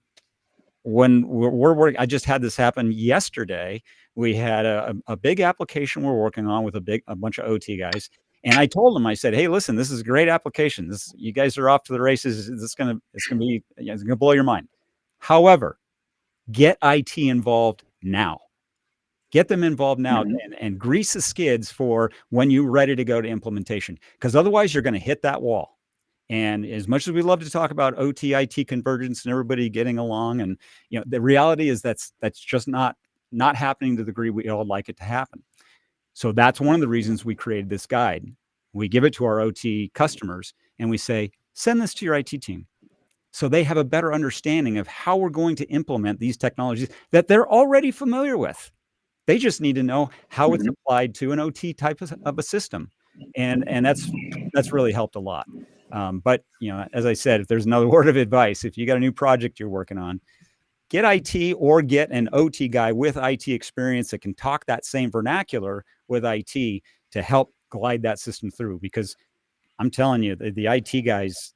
when we're working, I just had this happen yesterday. We had a big application we're working on with a bunch of OT guys. And I told them, I said, hey, listen, this is a great application. You guys are off to the races. It's gonna blow your mind. However, get IT involved now. Get them involved now and grease the skids for when you're ready to go to implementation, because otherwise you're going to hit that wall. And as much as we love to talk about OT IT convergence and everybody getting along, and the reality is that's just not happening to the degree we all like it to happen. So that's one of the reasons we created this guide. We give it to our OT customers and we say, send this to your IT team, so they have a better understanding of how we're going to implement these technologies that they're already familiar with. They just need to know how it's applied to an OT type of a system. And that's really helped a lot. But as I said, if there's another word of advice, if you got a new project you're working on, get IT or get an OT guy with IT experience that can talk that same vernacular with IT to help glide that system through. Because I'm telling you, the IT guys,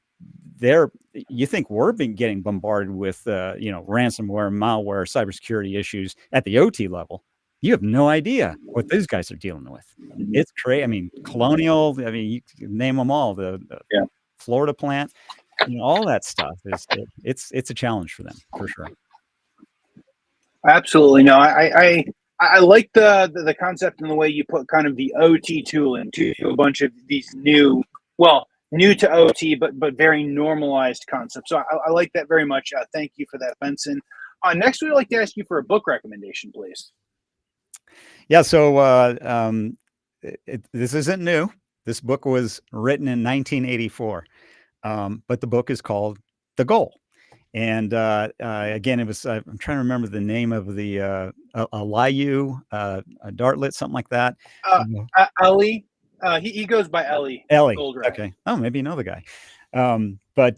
you think we're getting bombarded with ransomware, malware, cybersecurity issues at the OT level. You have no idea what these guys are dealing with. It's crazy. I mean, Colonial, you can name them all, the Florida plant, all that stuff it's a challenge for them, for sure. Absolutely. No, I like the concept and the way you put kind of the OT tooling to a bunch of these new to OT, but very normalized concepts. So I like that very much. Thank you for that, Benson. Next, we'd like to ask you for a book recommendation, please. Yeah, so this isn't new. This book was written in 1984, but the book is called The Goal. And again, it was, I'm trying to remember the name of the Elihu, Dartlet, something like that. Ellie, he goes by Ellie. Okay. Oh, maybe you know the guy. But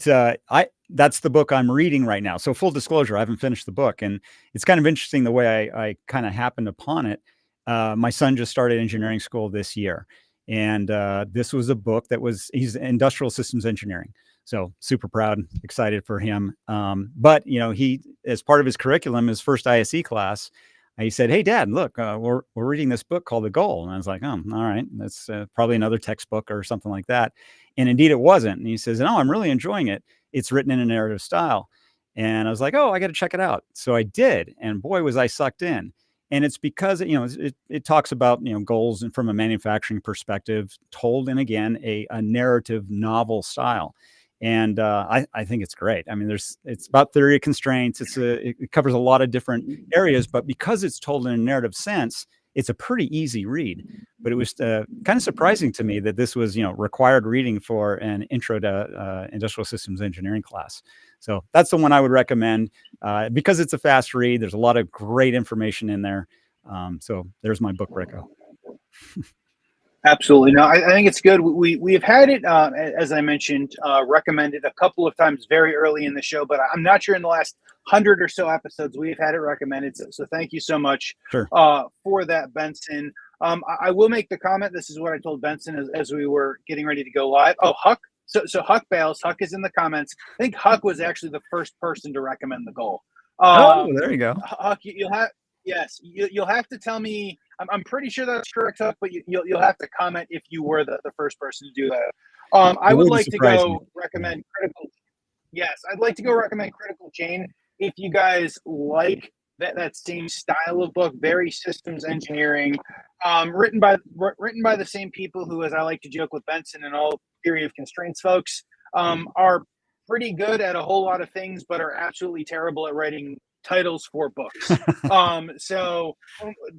that's the book I'm reading right now. So full disclosure, I haven't finished the book, and it's kind of interesting the way I kind of happened upon it. My son just started engineering school this year, and this was a book he's industrial systems engineering. So super proud, excited for him. But he, as part of his curriculum, his first ISE class, he said, "Hey, Dad, look, we're reading this book called The Goal." And I was like, "Oh, all right, that's probably another textbook or something like that." And indeed, it wasn't. And he says, "No, I'm really enjoying it. It's written in a narrative style." And I was like, "Oh, I got to check it out." So I did, and boy, was I sucked in. And it's because it talks about goals and from a manufacturing perspective, told in again a narrative novel style. And I think it's great. I mean, it's about theory of constraints. It covers a lot of different areas, but because it's told in a narrative sense, it's a pretty easy read. But it was kind of surprising to me that this was required reading for an intro to industrial systems engineering class. So that's the one I would recommend because it's a fast read. There's a lot of great information in there. So there's my book reco. Absolutely. No, I think it's good. We have had it, as I mentioned, recommended a couple of times very early in the show, but I'm not sure in the last 100 or so episodes we've had it recommended. So thank you so much for that, Benson. I will make the comment. This is what I told Benson as we were getting ready to go live. Oh, Huck. So Huck Bales. Huck is in the comments. I think Huck was actually the first person to recommend The Goal. There you go. Huck, you'll have to tell me. I'm pretty sure that's correct, Huck, but you'll have to comment if you were the first person to do that. I would like to go recommend Critical. Yes, I'd like to go recommend Critical Chain if you guys like that same style of book, very systems engineering, written by the same people who, as I like to joke with Benson and all theory of constraints folks, are pretty good at a whole lot of things, but are absolutely terrible at writing titles for books. So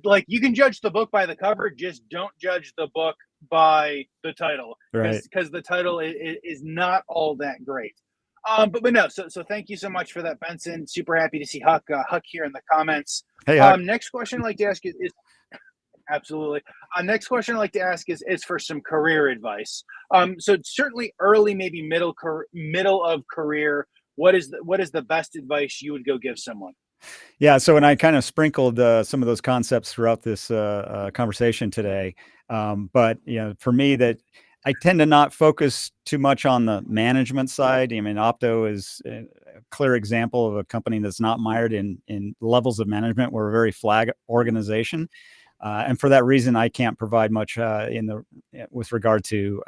like you can judge the book by the cover, just don't judge the book by the title, Right. because the title is not all that great. But no, so thank you so much for that, Benson. Super happy to see Huck here in the comments. Hey, Huck. Next question I'd like to ask is absolutely. Next question I'd like to ask is for some career advice. So certainly early, maybe middle of career. What is the best advice you would go give someone? Yeah, so when I kind of sprinkled some of those concepts throughout this conversation today, but for me, that I tend to not focus too much on the management side. I mean, Opto is a clear example of a company that's not mired in levels of management. We're a very flag organization, and for that reason, I can't provide much with regard to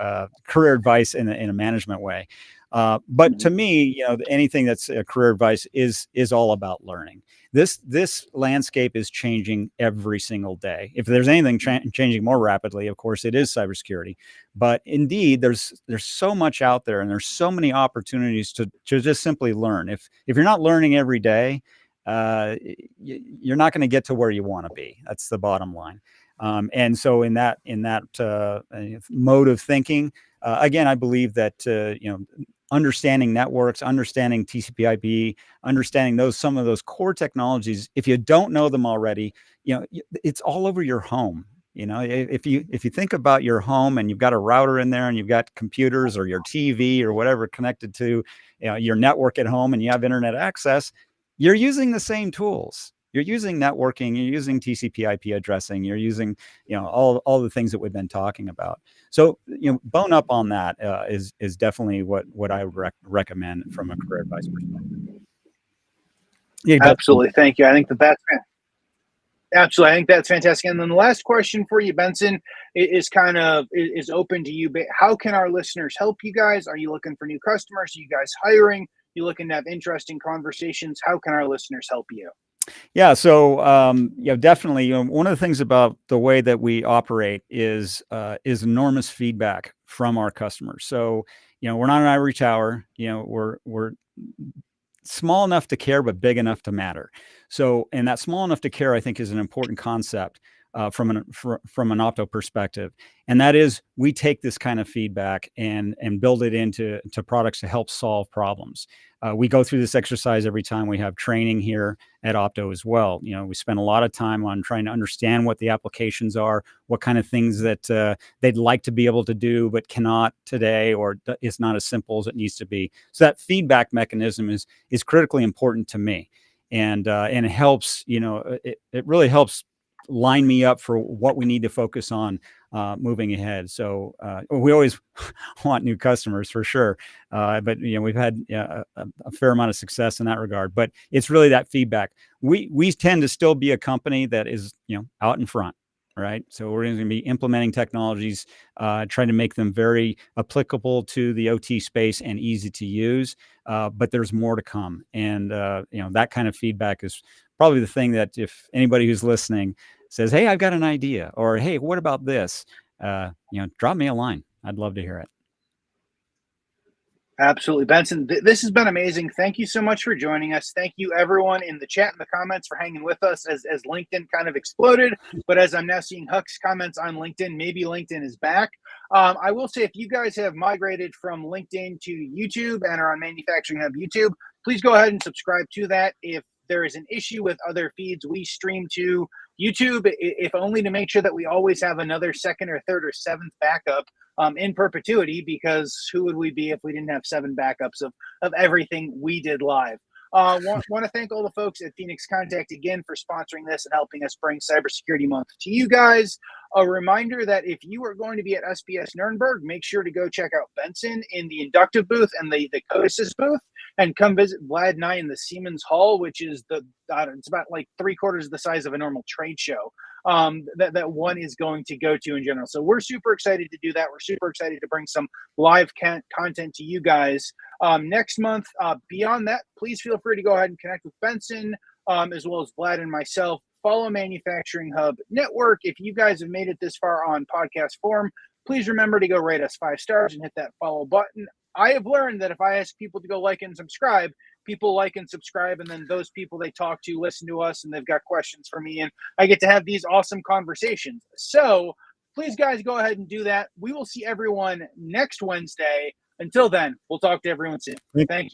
career advice in a management way. But to me, anything that's career advice is all about learning. This landscape is changing every single day. If there's anything changing more rapidly, of course, it is cybersecurity. But indeed, there's so much out there, and there's so many opportunities to just simply learn. If you're not learning every day, you're not going to get to where you want to be. That's the bottom line. And so in that mode of thinking, again, I believe that understanding networks, understanding TCP/IP, understanding some of those core technologies. If you don't know them already, it's all over your home. If you think about your home and you've got a router in there and you've got computers or your TV or whatever connected to your network at home and you have internet access, you're using the same tools. You're using networking, you're using TCP/IP addressing, you're using, all the things that we've been talking about. So, bone up on that is definitely what I would recommend from a career advice perspective. Yeah, absolutely. Thank you. I think that's absolutely. I think that's fantastic. And then the last question for you, Benson, is open to you. But how can our listeners help you guys? Are you looking for new customers? Are you guys hiring? You looking to have interesting conversations? How can our listeners help you? Yeah, so definitely. One of the things about the way that we operate is enormous feedback from our customers. So we're not an ivory tower. We're small enough to care, but big enough to matter. So, and that small enough to care, I think, is an important concept from an Opto perspective, and that is we take this kind of feedback and build it into products to help solve problems. We go through this exercise every time we have training here at Opto as well. We spend a lot of time on trying to understand what the applications are, what kind of things that they'd like to be able to do but cannot today, or it's not as simple as it needs to be. So that feedback mechanism is critically important to me, and it helps. It really helps line me up for what we need to focus on moving ahead. So we always want new customers for sure, but we've had a fair amount of success in that regard. But it's really that feedback. We tend to still be a company that is out in front, right? So we're going to be implementing technologies, trying to make them very applicable to the OT space and easy to use. But there's more to come, and that kind of feedback is probably the thing that if anybody who's listening says, "Hey, I've got an idea," or "Hey, what about this?" Drop me a line. I'd love to hear it. Absolutely. Benson, this has been amazing. Thank you so much for joining us. Thank you, everyone in the chat and the comments, for hanging with us as LinkedIn kind of exploded. But as I'm now seeing Huck's comments on LinkedIn, maybe LinkedIn is back. I will say, if you guys have migrated from LinkedIn to YouTube and are on Manufacturing Hub YouTube, please go ahead and subscribe to that. If there is an issue with other feeds we stream to YouTube, if only to make sure that we always have another second or third or seventh backup in perpetuity, because who would we be if we didn't have 7 backups of everything we did live? Want to thank all the folks at Phoenix Contact again for sponsoring this and helping us bring Cybersecurity Month to you guys. A reminder that if you are going to be at SPS Nuremberg, make sure to go check out Benson in the inductive booth and the Codesys booth, and come visit Vlad and I in the Siemens Hall, which is it's about like 3/4 the size of a normal trade show that one is going to go to in general. So we're super excited to do that. We're super excited to bring some live content to you guys next month. Beyond that, please feel free to go ahead and connect with Benson as well as Vlad and myself. Follow Manufacturing Hub Network. If you guys have made it this far on podcast form, please remember to go rate us 5 stars and hit that follow button. I have learned that if I ask people to go like and subscribe, people like and subscribe, and then those people they talk to listen to us, and they've got questions for me, and I get to have these awesome conversations. So please, guys, go ahead and do that. We will see everyone next Wednesday. Until then, we'll talk to everyone soon. Thank you.